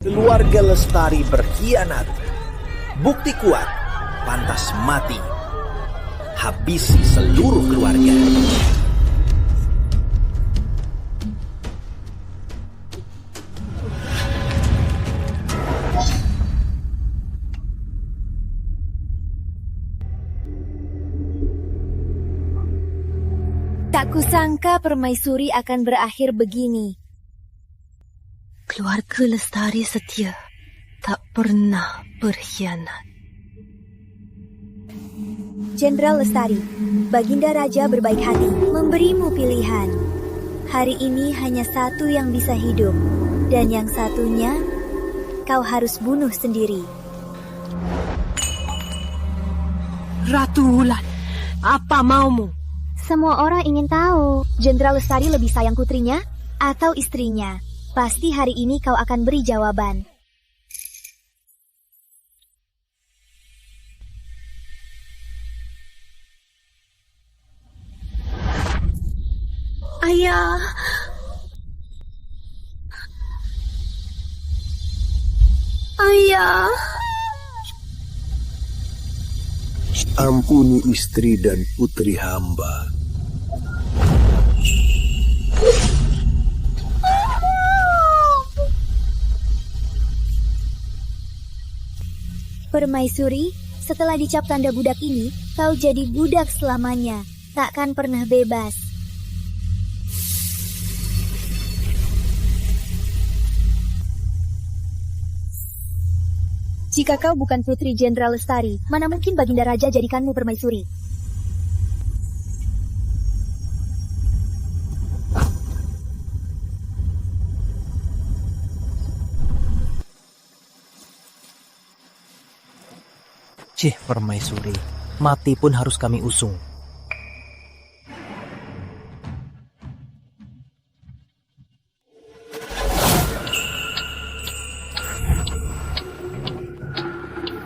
Keluarga Lestari berkhianat. Bukti kuat, pantas mati. Habisi seluruh keluarga. Tak kusangka permaisuri akan berakhir begini. Keluarga Lestari setia, tak pernah berkhianat. Jenderal Lestari, Baginda Raja berbaik hati memberimu pilihan. Hari ini hanya satu yang bisa hidup, dan yang satunya kau harus bunuh sendiri. Ratu Wulan, apa maumu? Semua orang ingin tahu, Jenderal Lestari lebih sayang putrinya atau istrinya. Pasti hari ini kau akan beri jawaban. Ayah. Ayah. Ampuni istri dan putri hamba. Permaisuri, setelah dicap tanda budak ini, kau jadi budak selamanya. Takkan pernah bebas. Jika kau bukan putri Jenderal Lestari, mana mungkin Baginda Raja jadikanmu permaisuri? Cih, permaisuri, mati pun harus kami usung.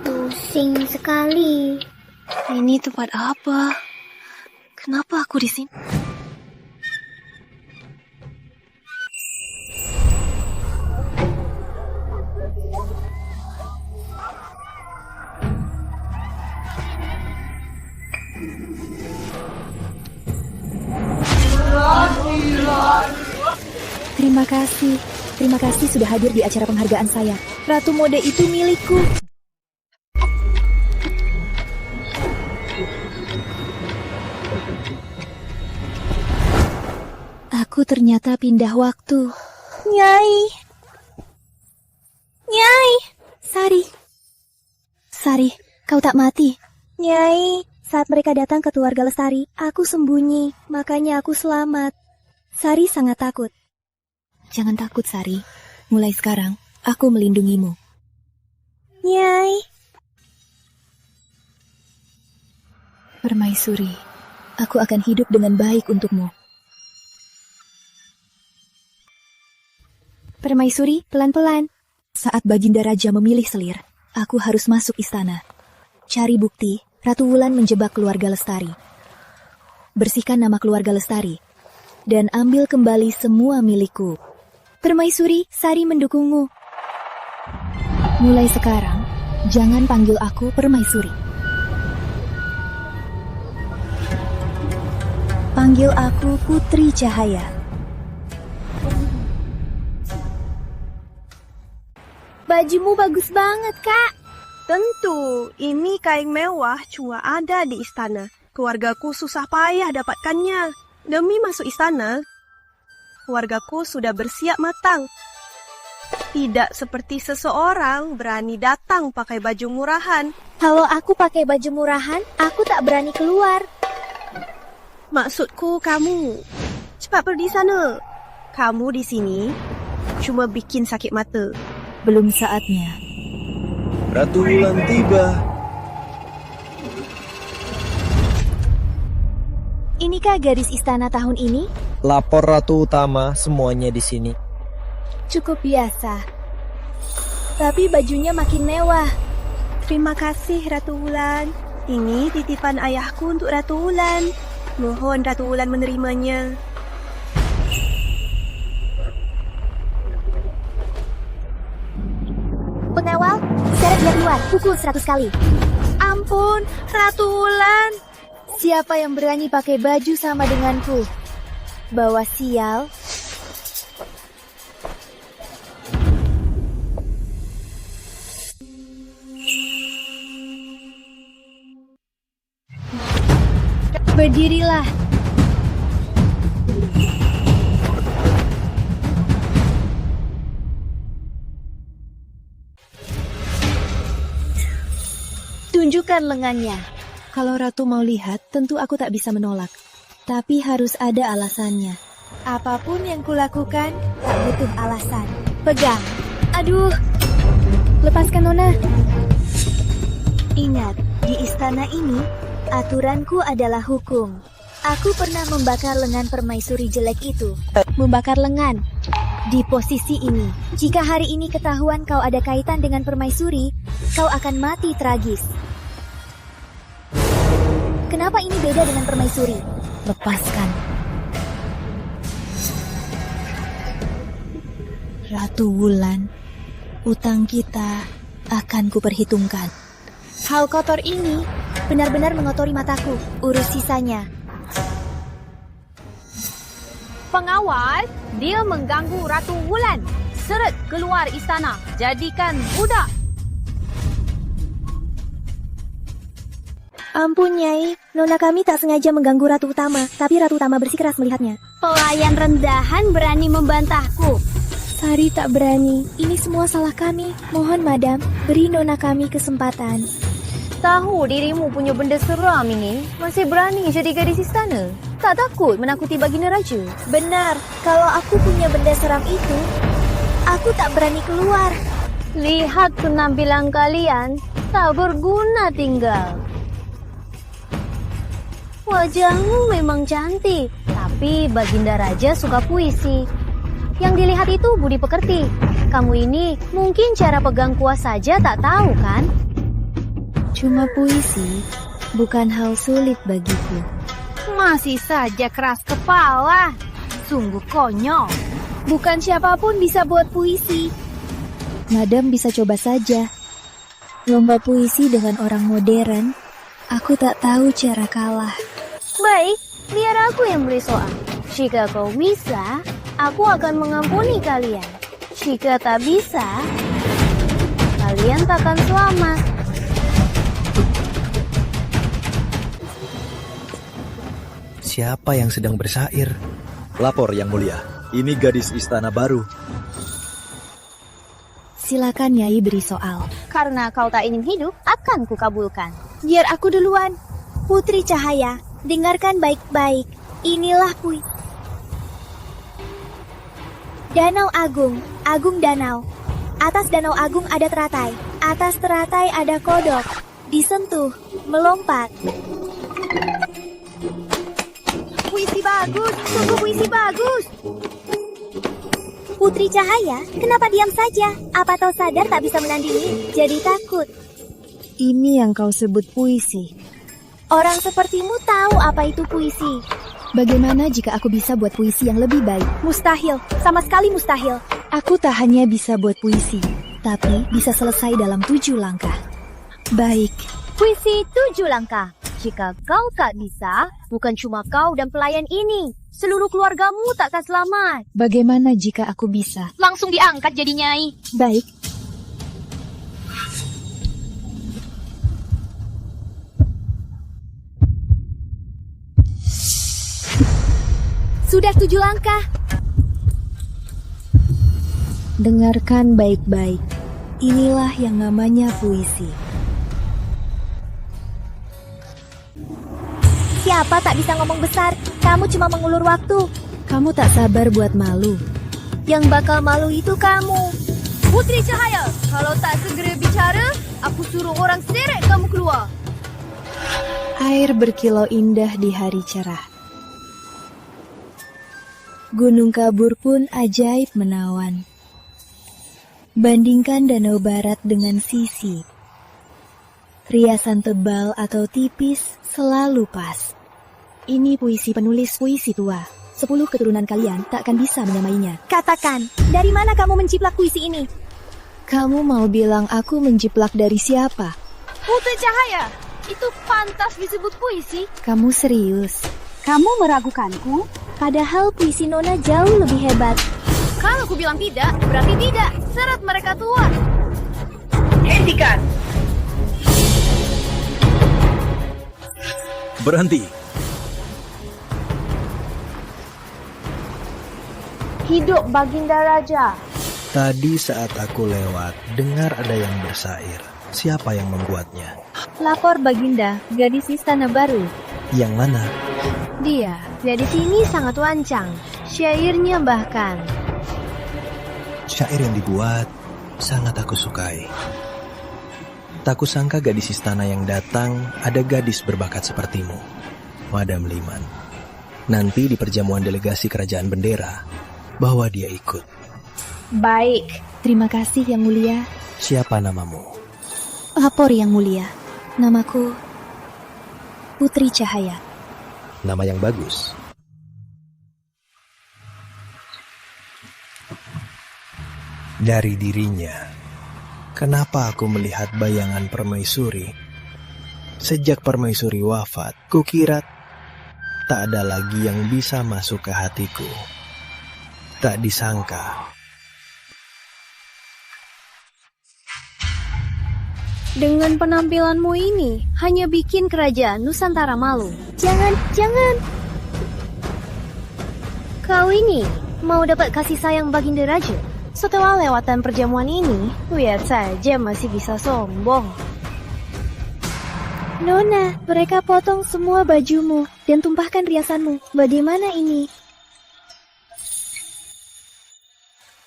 Pusing sekali. Ini tempat apa? Kenapa aku di sini? Terima kasih sudah hadir di acara penghargaan saya. Ratu mode itu milikku. Aku ternyata pindah waktu. Nyai. Sari, kau tak mati. Nyai, saat mereka datang ke keluarga Lestari, aku sembunyi, makanya aku selamat. Sari sangat takut. Jangan takut, Sari. Mulai sekarang, aku melindungimu. Nyai. Permaisuri, aku akan hidup dengan baik untukmu. Permaisuri, pelan-pelan. Saat Baginda Raja memilih selir, aku harus masuk istana. Cari bukti, Ratu Wulan menjebak keluarga Lestari. Bersihkan nama keluarga Lestari, dan ambil kembali semua milikku. Permaisuri, Sari mendukungmu. Mulai sekarang, jangan panggil aku Permaisuri. Panggil aku Putri Cahaya. Bajumu bagus banget, Kak. Tentu, ini kain mewah cuma ada di istana. Keluargaku susah payah dapatkannya. Demi masuk istana, keluargaku sudah bersiap matang. Tidak seperti seseorang berani datang pakai baju murahan. Kalau aku pakai baju murahan, aku tak berani keluar. Maksudku kamu, cepat pergi sana. Kamu di sini cuma bikin sakit mata. Belum saatnya. Ratu Wulan tiba. Inikah garis istana tahun ini? Lapor Ratu Utama, semuanya di sini. Cukup biasa. Tapi bajunya makin mewah. Terima kasih Ratu Wulan. Ini titipan ayahku untuk Ratu Wulan. Mohon Ratu Wulan menerimanya. dia keluar, pukul 100 kali. Ampun, Ratu Wulan. Siapa yang berani pakai baju sama denganku? Bawa sial. Berdirilah. Tunjukkan lengannya. Kalau Ratu mau lihat, tentu aku tak bisa menolak. Tapi harus ada alasannya. Apapun yang kulakukan, tak butuh alasan. Pegang. Aduh. Lepaskan, Nona. Ingat, di istana ini, aturanku adalah hukum. Aku pernah membakar lengan permaisuri jelek itu. Membakar lengan. Di posisi ini, jika hari ini ketahuan kau ada kaitan dengan permaisuri, kau akan mati tragis. Kenapa ini beda dengan permaisuri? Lepaskan. Ratu Wulan, utang kita akan kuperhitungkan. Hal kotor ini benar-benar mengotori mataku. Urus sisanya. Pengawal, dia mengganggu Ratu Wulan. Seret keluar istana. Jadikan budak. Ampun, Nyai. Nona kami tak sengaja mengganggu Ratu Utama, tapi Ratu Utama bersikeras melihatnya. Pelayan rendahan berani membantahku. Sari tak berani. Ini semua salah kami. Mohon, Madam, beri Nona kami kesempatan. Tahu dirimu punya benda seram ini, masih berani jadi gadis istana? Tak takut menakuti baginda raja? Benar, kalau aku punya benda seram itu, aku tak berani keluar. Lihat penampilan kalian, tak berguna tinggal. Wajahmu memang cantik, tapi baginda raja suka puisi. Yang dilihat itu budi pekerti. Kamu ini mungkin cara pegang kuas saja tak tahu kan? Cuma puisi, bukan hal sulit bagiku. Masih saja keras kepala. Sungguh konyol. Bukan siapapun bisa buat puisi. Madam bisa coba saja. Lomba puisi dengan orang modern, aku tak tahu cara kalah. Baik, biar aku yang beri soal. Jika kau bisa, aku akan mengampuni kalian. Jika tak bisa, kalian takkan selamat. Siapa yang sedang bersair? Lapor, Yang Mulia. Ini gadis istana baru. Silakan, Nyai, beri soal. Karena kau tak ingin hidup, akan kukabulkan. Biar aku duluan. Putri Cahaya, dengarkan baik-baik. Inilah puisi. Danau Agung, Agung Danau. Atas Danau Agung ada teratai. Atas teratai ada kodok. Disentuh, melompat. Puisi bagus, sungguh puisi bagus. Putri Cahaya, kenapa diam saja? Apa kau sadar tak bisa menandingi? Jadi takut. Ini yang kau sebut puisi. Orang sepertimu tahu apa itu puisi. Bagaimana jika aku bisa buat puisi yang lebih baik? Mustahil, sama sekali mustahil. Aku tak hanya bisa buat puisi, tapi bisa selesai dalam 7 langkah. Baik. Puisi 7 langkah. Jika kau tak bisa, bukan cuma kau dan pelayan ini. Seluruh keluargamu takkan selamat. Bagaimana jika aku bisa? Langsung diangkat jadi nyai. Baik. Sudah 7 langkah. Dengarkan baik-baik. Inilah yang namanya puisi. Siapa tak bisa ngomong besar? Kamu cuma mengulur waktu. Kamu tak sabar buat malu. Yang bakal malu itu kamu. Putri Cahaya, kalau tak segera bicara, aku suruh orang seret kamu keluar. Air berkilau indah di hari cerah. Gunung Kabur pun ajaib menawan. Bandingkan Danau Barat dengan Sisi. Riasan tebal atau tipis selalu pas. Ini puisi penulis puisi tua. 10 keturunan kalian tak akan bisa menyamainya. Katakan, dari mana kamu menciplak puisi ini? Kamu mau bilang aku menjiplak dari siapa? Putri Cahaya, itu pantas disebut puisi. Kamu serius? Kamu meragukanku? Padahal puisi Nona jauh lebih hebat. Kalau aku bilang tidak, berarti tidak. Seret mereka tua. Hentikan! Berhenti. Hidup Baginda Raja. Tadi saat aku lewat, dengar ada yang bersair. Siapa yang membuatnya? Lapor Baginda, gadis istana baru. Yang mana? Dia, gadis ini sangat lancang. Syairnya bahkan. Syair yang dibuat sangat aku sukai. Tak kusangka gadis istana yang datang ada gadis berbakat sepertimu, Madam Liman. Nanti di perjamuan delegasi kerajaan bendera, bawa dia ikut. Baik. Terima kasih Yang Mulia. Siapa namamu? Lapor Yang Mulia. Namaku Putri Cahaya. Nama yang bagus. Dari dirinya, kenapa aku melihat bayangan permaisuri? Sejak permaisuri wafat, kukira tak ada lagi yang bisa masuk ke hatiku. Tak disangka. Dengan penampilanmu ini, hanya bikin kerajaan Nusantara malu. Jangan. Kau ini mau dapat kasih sayang Baginda Raja? Setelah lewatan perjamuan ini, lihat saja masih bisa sombong. Nona, mereka potong semua bajumu dan tumpahkan riasanmu. Bagaimana ini?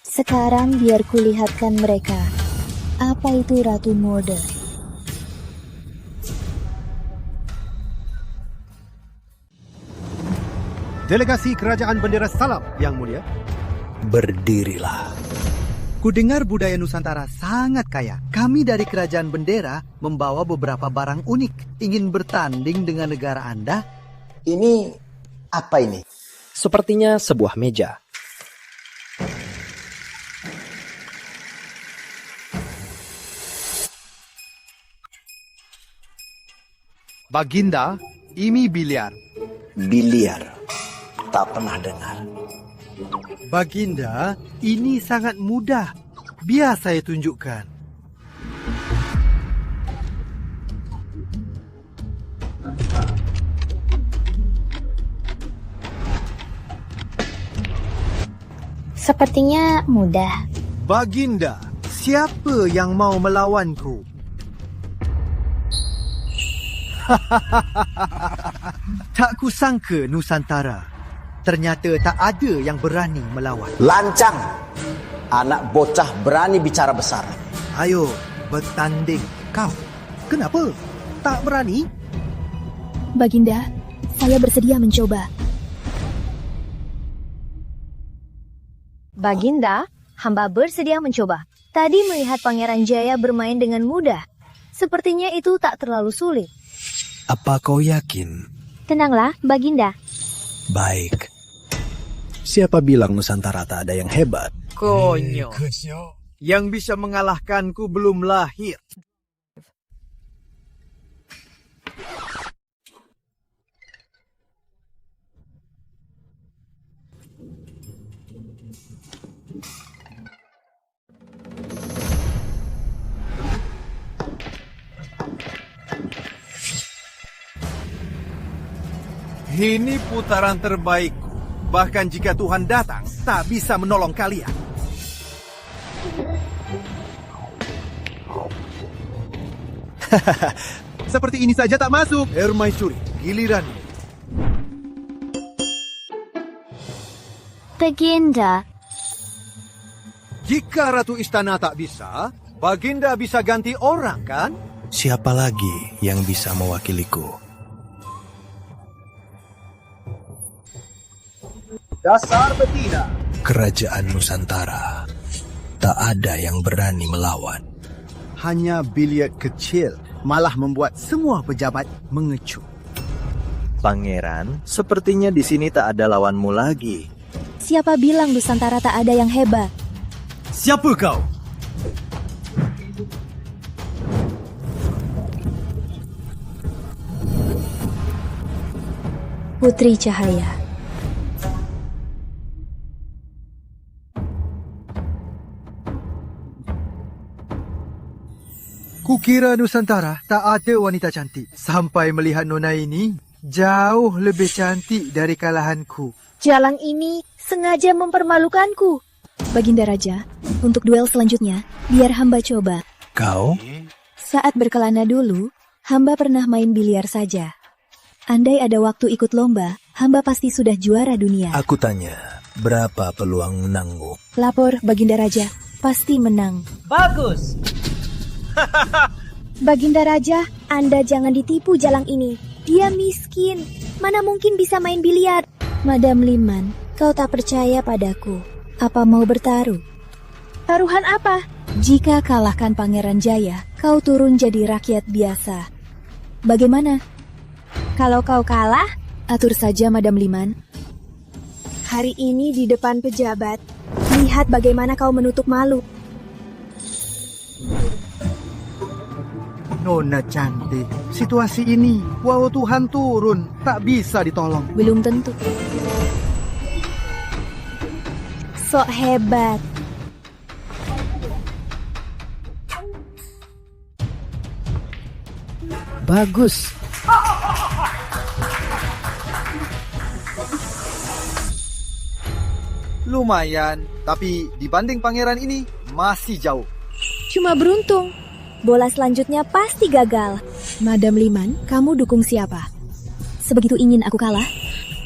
Sekarang biar kulihatkan mereka. Apa itu Ratu Mode? Delegasi Kerajaan Bendera Salam, Yang Mulia. Berdirilah. Kudengar budaya Nusantara sangat kaya. Kami dari Kerajaan Bendera membawa beberapa barang unik. Ingin bertanding dengan negara Anda? Ini apa ini? Sepertinya sebuah meja. Baginda, ini biliar. Biliar. Tak pernah dengar. Baginda, ini sangat mudah. Biar saya tunjukkan. Sepertinya mudah. Baginda, siapa yang mau melawanku? Tak kusangka Nusantara. Ternyata tak ada yang berani melawan. Lancang. Anak bocah berani bicara besar. Ayo, bertanding. Kau, kenapa? Tak berani? Baginda, saya bersedia mencoba. Baginda, hamba bersedia mencoba. Tadi melihat Pangeran Jaya bermain dengan mudah. Sepertinya itu tak terlalu sulit. Apa kau yakin? Tenanglah, Baginda. Baik. Siapa bilang Nusantara tak ada yang hebat? Konyol. Yang bisa mengalahkanku belum lahir. Ini putaran terbaikku. Bahkan jika Tuhan datang, tak bisa menolong kalian. Seperti ini saja tak masuk. Permaisuri, giliranmu. Baginda, Jika Ratu Istana tak bisa, Baginda bisa ganti orang, kan? Siapa lagi yang bisa mewakiliku? Dasar betina. Kerajaan Nusantara. Tak ada yang berani melawan. Hanya biliar kecil malah membuat semua pejabat mengecut. Pangeran, sepertinya di sini tak ada lawanmu lagi. Siapa bilang Nusantara tak ada yang hebat? Siapa kau? Putri Cahaya. Kukira Nusantara tak ada wanita cantik. Sampai melihat Nona ini, jauh lebih cantik dari kalahanku. Jalang ini sengaja mempermalukanku. Baginda Raja, untuk duel selanjutnya, biar hamba coba. Kau? Saat berkelana dulu, hamba pernah main biliar saja. Andai ada waktu ikut lomba, hamba pasti sudah juara dunia. Aku tanya, berapa peluang menangmu? Lapor, Baginda Raja, pasti menang. Bagus. Baginda Raja, Anda jangan ditipu Jalang ini. Dia miskin, mana mungkin bisa main biliar. Madam Liman, kau tak percaya padaku. Apa mau bertaruh? Taruhan apa? Jika kalahkan Pangeran Jaya, kau turun jadi rakyat biasa. Bagaimana? Kalau kau kalah, Atur saja, Madam Liman. hari ini di depan pejabat, lihat bagaimana kau menutup malu. Nona cantik, situasi ini, walau Tuhan turun, tak bisa ditolong. Belum tentu. Sok hebat. Bagus. Lumayan, tapi dibanding pangeran ini, masih jauh. Cuma beruntung. Bola selanjutnya pasti gagal. Madam Liman, kamu dukung siapa? Sebegitu ingin aku kalah?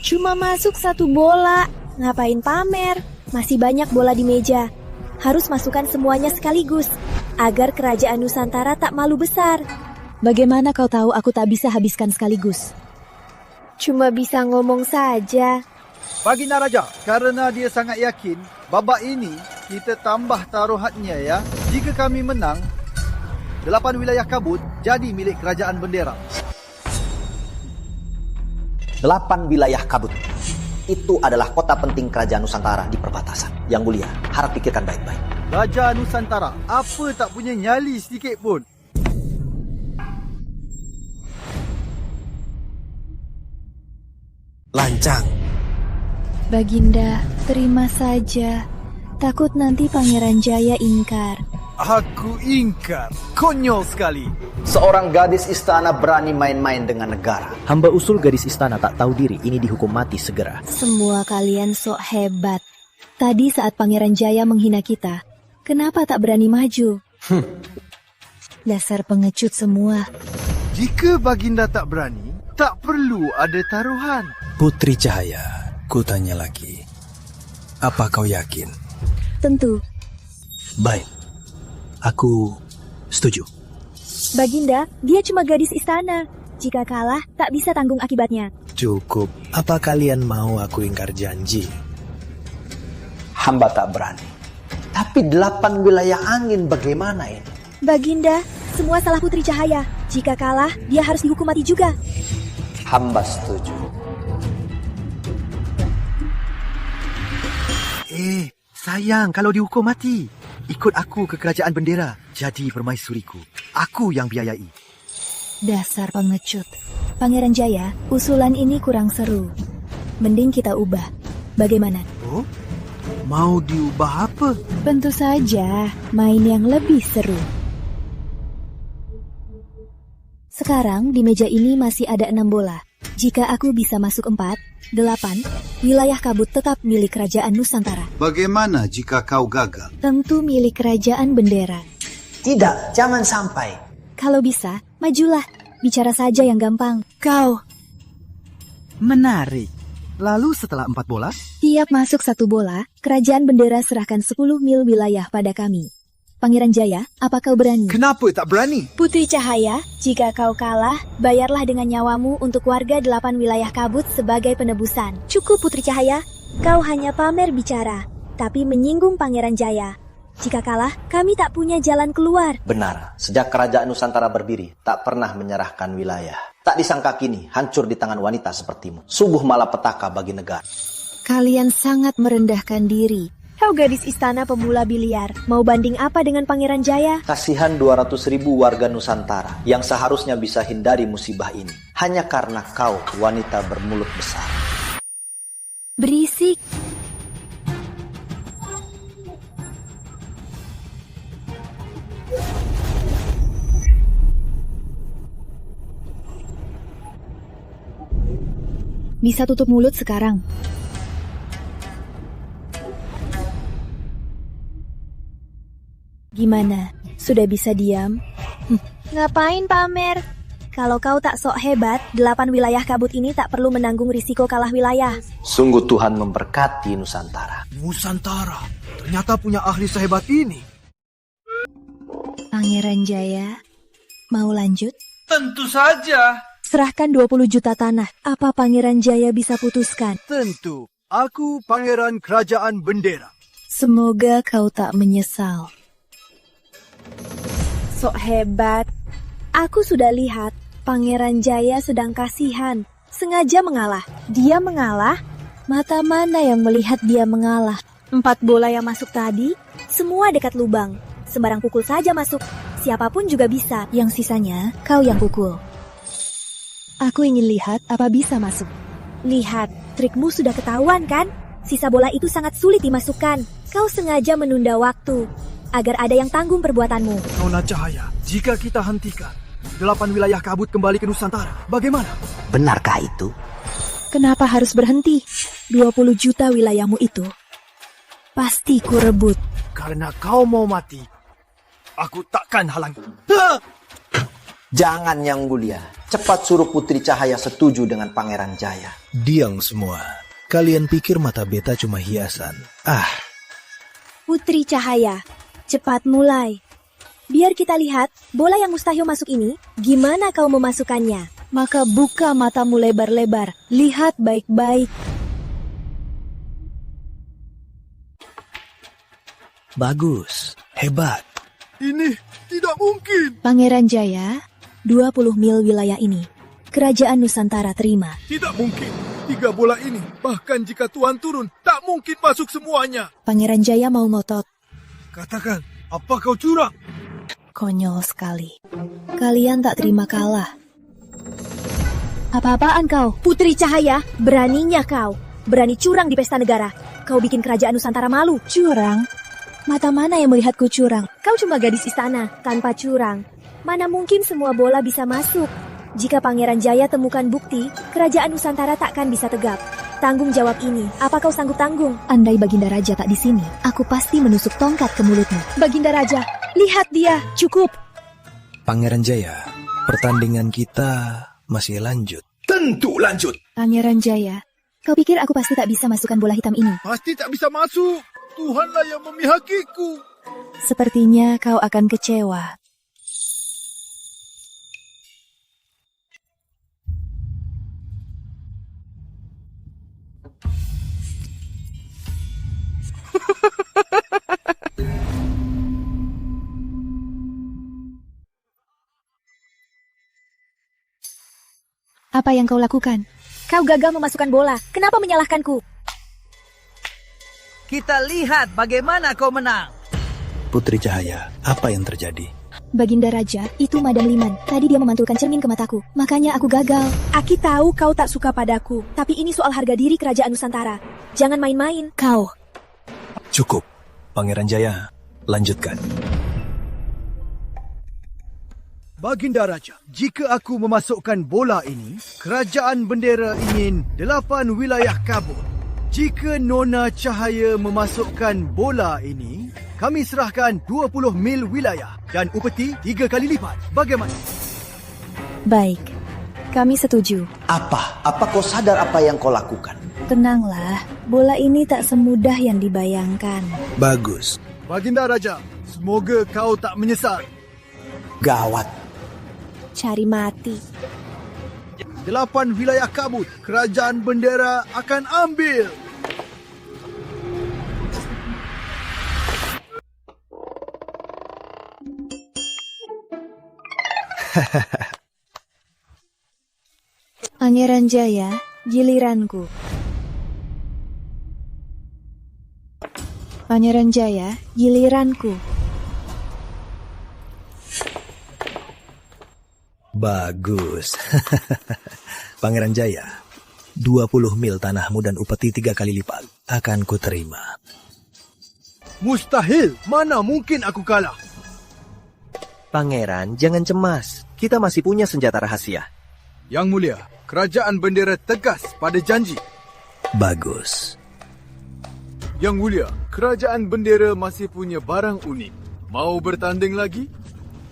Cuma masuk 1 bola. Ngapain pamer? Masih banyak bola di meja. Harus masukkan semuanya sekaligus, agar kerajaan Nusantara tak malu besar. Bagaimana kau tahu aku tak bisa habiskan sekaligus? Cuma bisa ngomong saja. Baginda Raja, karena dia sangat yakin, babak ini kita tambah taruhannya ya. Jika kami menang, 8 wilayah kabut jadi milik kerajaan bendera. 8 wilayah kabut. Itu adalah kota penting kerajaan Nusantara di perbatasan. Yang mulia, harap pikirkan baik-baik. Raja Nusantara, apa tak punya nyali sedikit pun? Lancang. Baginda, terima saja. Takut nanti Pangeran Jaya ingkar. Aku ingkar. Konyol sekali. Seorang gadis istana berani main-main dengan negara. Hamba usul gadis istana tak tahu diri ini dihukum mati segera. Semua kalian sok hebat. Tadi saat Pangeran Jaya menghina kita, kenapa tak berani maju? Dasar pengecut semua. Jika Baginda tak berani, tak perlu ada taruhan. Putri Cahaya, ku tanya lagi. Apa kau yakin? Tentu. Baik. Aku setuju. Baginda, dia cuma gadis istana. Jika kalah, tak bisa tanggung akibatnya. Cukup. Apa kalian mau aku ingkar janji? Hamba tak berani. Tapi 8 wilayah angin bagaimana ini? Baginda, semua salah Putri Cahaya. Jika kalah, dia harus dihukum mati juga. Hamba setuju. Sayang kalau dihukum mati. Ikut aku ke kerajaan bendera. Jadi permaisuriku. Aku yang biayai. Dasar pengecut. Pangeran Jaya, usulan ini kurang seru. Mending kita ubah. Bagaimana? Oh? Mau diubah apa? Tentu saja, main yang lebih seru. Sekarang di meja ini masih ada 6 bola. Jika aku bisa masuk 4, 8, wilayah kabut tetap milik kerajaan Nusantara. Bagaimana jika kau gagal? Tentu milik kerajaan bendera. Tidak, jangan sampai. Kalau bisa, majulah. Bicara saja yang gampang. Kau menarik. Lalu setelah 4 bola, Tiap masuk 1 bola, kerajaan bendera serahkan 10 mil wilayah pada kami. Pangeran Jaya, apa kau berani? Kenapa tak berani? Putri Cahaya, jika kau kalah, bayarlah dengan nyawamu untuk warga 8 wilayah kabut sebagai penebusan. Cukup Putri Cahaya, kau hanya pamer bicara, tapi menyinggung Pangeran Jaya. Jika kalah, kami tak punya jalan keluar. Benar, sejak kerajaan Nusantara berdiri, tak pernah menyerahkan wilayah. Tak disangka kini, hancur di tangan wanita sepertimu. Subuh malapetaka bagi negara. Kalian sangat merendahkan diri. Kau gadis istana pemula biliar, mau banding apa dengan Pangeran Jaya? Kasihan 200.000 warga Nusantara yang seharusnya bisa hindari musibah ini. Hanya karena kau wanita bermulut besar. Berisik. Bisa tutup mulut sekarang. Gimana? Sudah bisa diam? Ngapain pamer? Kalau kau tak sok hebat, 8 wilayah kabut ini tak perlu menanggung risiko kalah wilayah. Sungguh Tuhan memberkati Nusantara. Nusantara ternyata punya ahli sehebat ini. Pangeran Jaya, mau lanjut? Tentu saja. Serahkan 20 juta tanah. Apa Pangeran Jaya bisa putuskan? Tentu, aku Pangeran Kerajaan Bendera. Semoga kau tak menyesal. Sok hebat. Aku sudah lihat, Pangeran Jaya sedang kasihan. Sengaja mengalah. Dia mengalah? Mata mana yang melihat dia mengalah? 4 bola yang masuk tadi, semua dekat lubang. Sembarang pukul saja masuk. Siapapun juga bisa. Yang sisanya, kau yang pukul. Aku ingin lihat apa bisa masuk. Lihat, trikmu sudah ketahuan kan? Sisa bola itu sangat sulit dimasukkan. Kau sengaja menunda waktu, agar ada yang tanggung perbuatanmu. Nona Cahaya, jika kita hentikan 8 wilayah kabut kembali ke Nusantara, bagaimana? Benarkah itu? Kenapa harus berhenti? 20 juta wilayahmu itu pasti ku rebut. Karena kau mau mati, aku takkan halangi. Jangan Yang Mulia. Cepat suruh Putri Cahaya setuju dengan Pangeran Jaya. Diam semua. Kalian pikir mata beta cuma hiasan? Putri Cahaya, cepat mulai. Biar kita lihat, bola yang mustahil masuk ini, gimana kau memasukkannya? Maka buka matamu lebar-lebar. Lihat baik-baik. Bagus, hebat. Ini tidak mungkin. Pangeran Jaya, 20 mil wilayah ini, Kerajaan Nusantara terima. Tidak mungkin. 3 bola ini, bahkan jika Tuhan turun, tak mungkin masuk semuanya. Pangeran Jaya mau ngotot. Katakan, apa kau curang? Konyol sekali. Kalian tak terima kalah. Apa-apaan kau? Putri Cahaya, beraninya kau. Berani curang di pesta negara. Kau bikin kerajaan Nusantara malu. Curang? Mata mana yang melihatku curang? Kau cuma gadis istana, tanpa curang. Mana mungkin semua bola bisa masuk? Jika Pangeran Jaya temukan bukti, kerajaan Nusantara takkan bisa tegap. Tanggung jawab ini, apa kau sanggup tanggung? Andai Baginda Raja tak di sini, aku pasti menusuk tongkat ke mulutmu. Baginda Raja, lihat dia. Cukup. Pangeran Jaya, pertandingan kita masih lanjut. Tentu lanjut. Pangeran Jaya, kau pikir aku pasti tak bisa masukkan bola hitam ini? Pasti tak bisa masuk. Tuhanlah yang memihakiku. Sepertinya kau akan kecewa. Apa yang kau lakukan? Kau gagal memasukkan bola. Kenapa menyalahkanku? Kita lihat bagaimana kau menang. Putri Cahaya, apa yang terjadi? Baginda Raja, itu Madam Liman. Tadi dia memantulkan cermin ke mataku. Makanya aku gagal. Aki tahu kau tak suka padaku. Tapi ini soal harga diri kerajaan Nusantara. Jangan main-main. Kau. Cukup. Pangeran Jaya, lanjutkan. Baginda Raja, jika aku memasukkan bola ini, kerajaan bendera ingin 8 wilayah kabut. Jika Nona Cahaya memasukkan bola ini, kami serahkan 20 mil wilayah dan upeti 3 kali lipat. Bagaimana? Baik. Kami setuju. Apa? Apa kau sadar apa yang kau lakukan? Tenanglah, bola ini tak semudah yang dibayangkan. Bagus. Baginda Raja, semoga kau tak menyesal. Gawat. Cari mati. 8 wilayah kabut, kerajaan bendera akan ambil. Pangeran Jaya, giliranku. Pangeran Jaya, giliranku. Bagus. Pangeran Jaya, 20 mil tanahmu dan upeti 3 kali lipat akan kuterima. Mustahil, mana mungkin aku kalah. Pangeran, jangan cemas. Kita masih punya senjata rahasia. Yang mulia, kerajaan bendera tegas pada janji. Bagus. Yang mulia, kerajaan bendera masih punya barang unik. Mau bertanding lagi?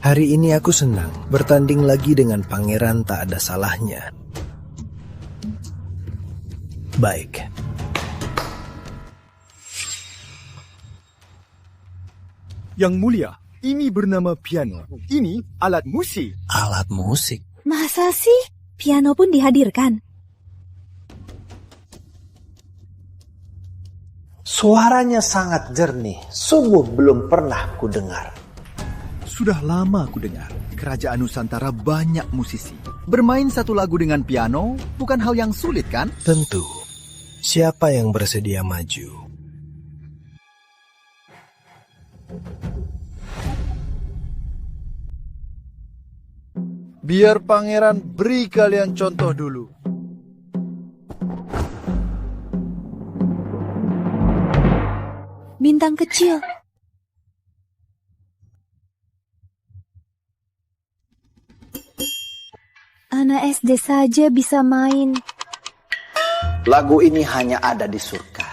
Hari ini aku senang bertanding lagi dengan pangeran tak ada salahnya. Baik. Yang mulia, ini bernama piano. Ini alat musik. Alat musik? Masa sih? Piano pun dihadirkan. Suaranya sangat jernih, sungguh belum pernah kudengar. Sudah lama aku dengar, kerajaan Nusantara banyak musisi. Bermain satu lagu dengan piano bukan hal yang sulit, kan? Tentu. Siapa yang bersedia maju? Biar pangeran beri kalian contoh dulu. Bintang kecil. Anak SD saja bisa main. Lagu ini hanya ada di surga.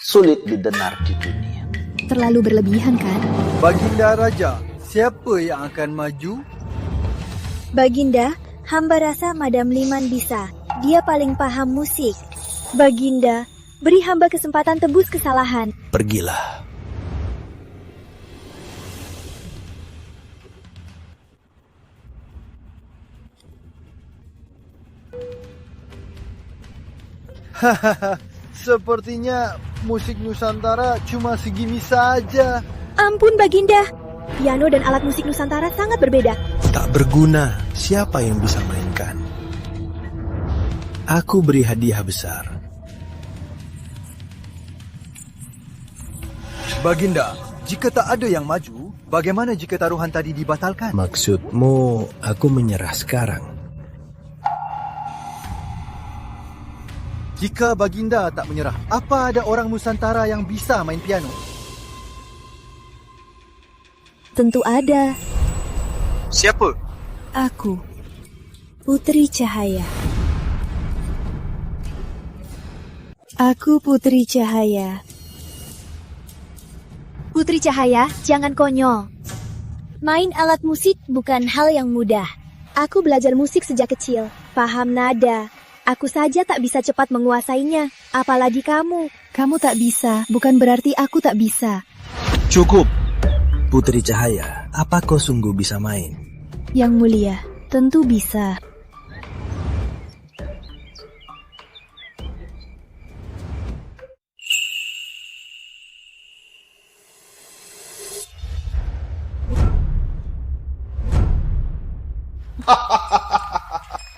Sulit didengar di dunia. Terlalu berlebihan kan? Baginda Raja, siapa yang akan maju? Baginda, hamba rasa Madam Liman bisa. Dia paling paham musik. Baginda, beri hamba kesempatan tebus kesalahan. Pergilah. Hahaha, sepertinya musik Nusantara cuma segini saja. Ampun Baginda, piano dan alat musik Nusantara sangat berbeda. Tak berguna. Siapa yang bisa mainkan? Aku beri hadiah besar. Baginda, jika tak ada yang maju, bagaimana jika taruhan tadi dibatalkan? Maksudmu, aku menyerah sekarang? Jika Baginda tak menyerah, apa ada orang Nusantara yang bisa main piano? Tentu ada. Siapa? Aku, Putri Cahaya. Aku Putri Cahaya. Putri Cahaya, jangan konyol. Main alat musik bukan hal yang mudah. Aku belajar musik sejak kecil, paham nada. Aku saja tak bisa cepat menguasainya, apalagi kamu. Kamu tak bisa, bukan berarti aku tak bisa. Cukup. Putri Cahaya, apa kau sungguh bisa main? Yang mulia, tentu bisa.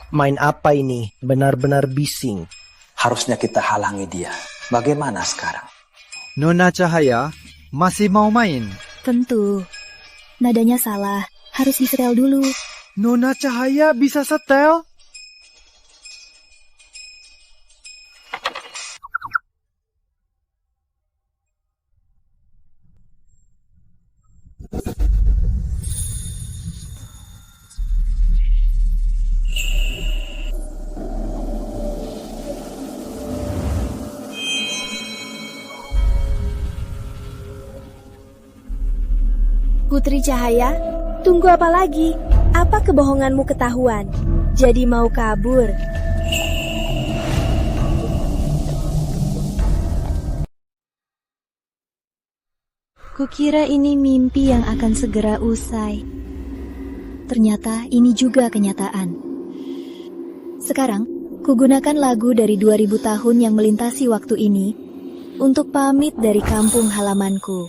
Main apa ini? Benar-benar bising. Harusnya kita halangi dia. Bagaimana sekarang? Nona Cahaya masih mau main. Tentu. Nadanya salah, harus disetel dulu. Nona Cahaya bisa setel? Putri Cahaya, tunggu apa lagi? Apa kebohonganmu ketahuan? Jadi mau kabur? Kukira ini mimpi yang akan segera usai. Ternyata ini juga kenyataan. Sekarang, kugunakan lagu dari 2000 tahun yang melintasi waktu ini untuk pamit dari kampung halamanku.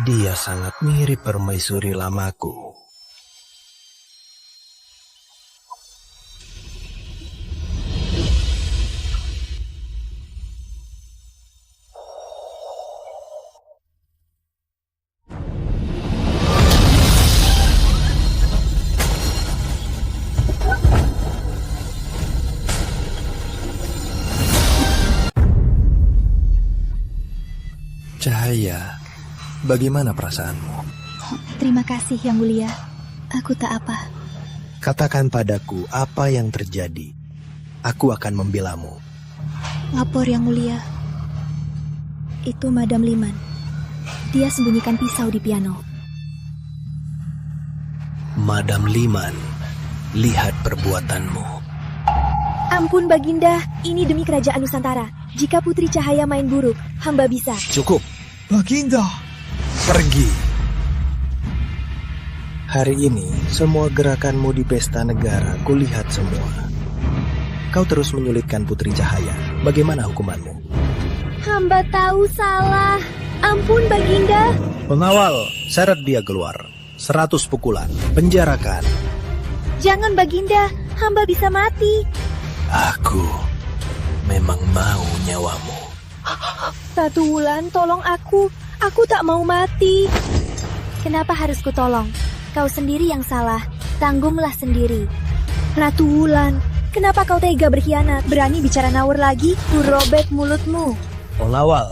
Dia sangat mirip permaisuri lamaku. Cahaya, bagaimana perasaanmu? Terima kasih Yang Mulia. Aku tak apa. Katakan padaku apa yang terjadi. Aku akan membelamu. Lapor Yang Mulia. Itu Madam Liman. Dia sembunyikan pisau di piano. Madam Liman, lihat perbuatanmu. Ampun Baginda, ini demi kerajaan Nusantara. Jika Putri Cahaya main buruk, hamba bisa. Cukup. Baginda. Pergi. Hari ini, semua gerakanmu di pesta negara kulihat semua. Kau terus menyulitkan Putri Cahaya. Bagaimana hukumanmu? Hamba tahu salah. Ampun Baginda. Pengawal, seret dia keluar. 100 pukulan, penjarakan. Jangan Baginda, hamba bisa mati. Aku memang mau nyawamu. Ratu Wulan, tolong aku. Aku tak mau mati. Kenapa harus kutolong? Kau sendiri yang salah. Tanggunglah sendiri. Ratu Wulan, kenapa kau tega berkhianat? Berani bicara ngawur lagi? Ku robek mulutmu. Pengawal,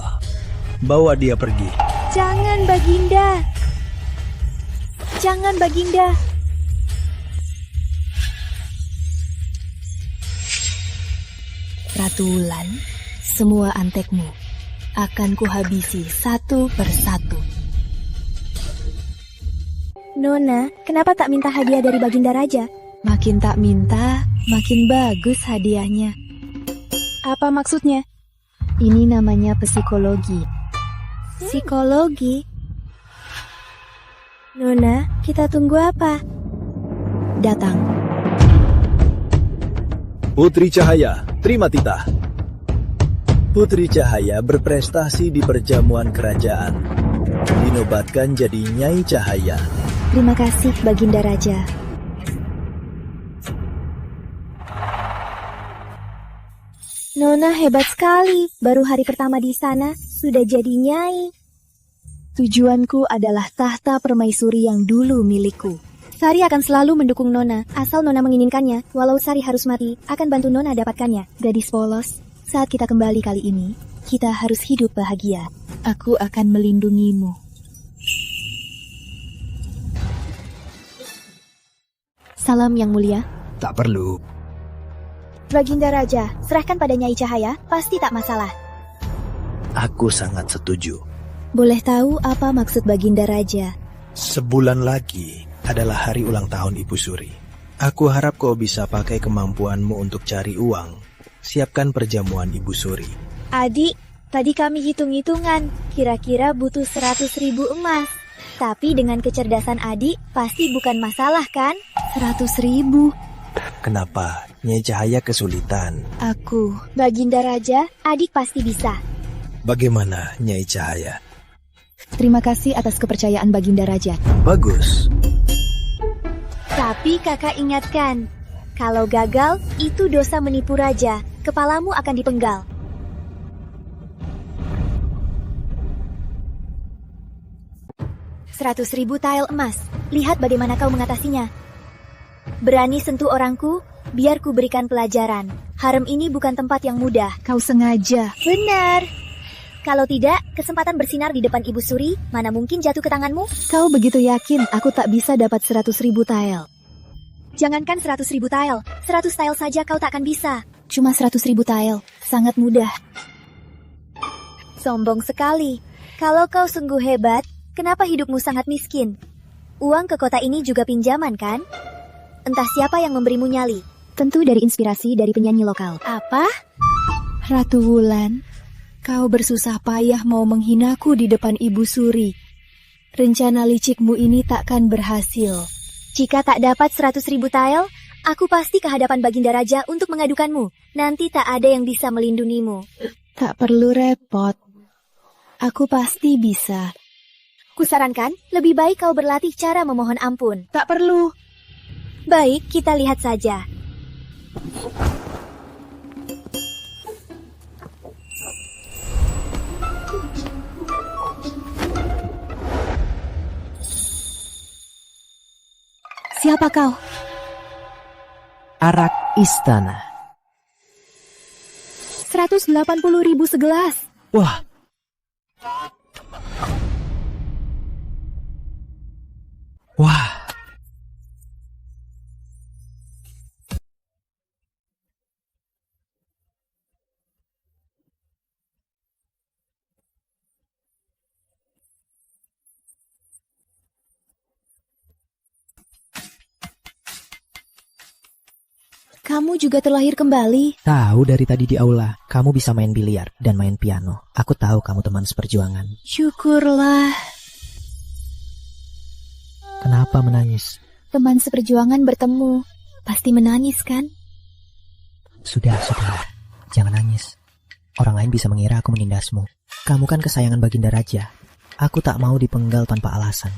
bawa dia pergi. Jangan Baginda. Jangan Baginda. Ratu Wulan, semua antekmu akan kuhabisi satu persatu. Nona, kenapa tak minta hadiah dari Baginda Raja? Makin tak minta, makin bagus hadiahnya. Apa maksudnya? Ini namanya psikologi. Psikologi? Nona, kita tunggu apa? Datang. Putri Cahaya, terima titah. Putri Cahaya berprestasi di perjamuan kerajaan. Dinobatkan jadi Nyai Cahaya. Terima kasih Baginda Raja. Nona hebat sekali. Baru hari pertama di sana sudah jadi nyai. Tujuanku adalah tahta permaisuri yang dulu milikku. Sari akan selalu mendukung Nona, asal Nona menginginkannya. Walau Sari harus mati, akan bantu Nona dapatkannya. Gadis polos, saat kita kembali kali ini, kita harus hidup bahagia. Aku akan melindungimu. Salam Yang Mulia. Tak perlu. Baginda Raja, serahkan pada Nyai Cahaya, pasti tak masalah. Aku sangat setuju. Boleh tahu apa maksud Baginda Raja? Sebulan lagi adalah hari ulang tahun Ibu Suri. Aku harap kau bisa pakai kemampuanmu untuk cari uang. Siapkan perjamuan Ibu Suri. Adik, tadi kami hitung-hitungan, kira-kira butuh 100.000 emas. Tapi dengan kecerdasan adik, pasti bukan masalah kan? 100.000. Kenapa? Nyai Cahaya kesulitan. Aku. Baginda Raja, adik pasti bisa. Bagaimana Nyai Cahaya? Terima kasih atas kepercayaan Baginda Raja. Bagus. Tapi kakak ingatkan, kalau gagal, itu dosa menipu raja. Kepalamu akan dipenggal. $100.000 tael emas. Lihat bagaimana kau mengatasinya. Berani sentuh orangku, biar ku berikan pelajaran. Harem ini bukan tempat yang mudah. Kau sengaja. Benar. Kalau tidak, kesempatan bersinar di depan Ibu Suri, mana mungkin jatuh ke tanganmu? Kau begitu yakin aku tak bisa dapat 100.000 tael? Jangankan 100.000 tael, 100 tael saja kau tak akan bisa. Cuma 100.000 tael, sangat mudah. Sombong sekali. Kalau kau sungguh hebat, kenapa hidupmu sangat miskin? Uang ke kota ini juga pinjaman kan? Entah siapa yang memberimu nyali. Tentu dari inspirasi dari penyanyi lokal. Apa? Ratu Wulan, kau bersusah payah mau menghinaku di depan Ibu Suri. Rencana licikmu ini takkan berhasil. Jika tak dapat 100.000 tael, aku pasti ke hadapan Baginda Raja untuk mengadukanmu. Nanti tak ada yang bisa melindungimu. Tak perlu repot. Aku pasti bisa. Kusarankan, lebih baik kau berlatih cara memohon ampun. Tak perlu. Baik, kita lihat saja. Siapa kau? Arak istana. 180.000 segelas. Wah. Wah. Kamu juga terlahir kembali. Tahu dari tadi di aula, kamu bisa main biliar dan main piano. Aku tahu kamu teman seperjuangan. Syukurlah. Kenapa menangis? Teman seperjuangan bertemu. Pasti menangis kan? Sudah. Jangan nangis. Orang lain bisa mengira aku menindasmu. Kamu kan kesayangan Baginda Raja. Aku tak mau dipenggal tanpa alasan.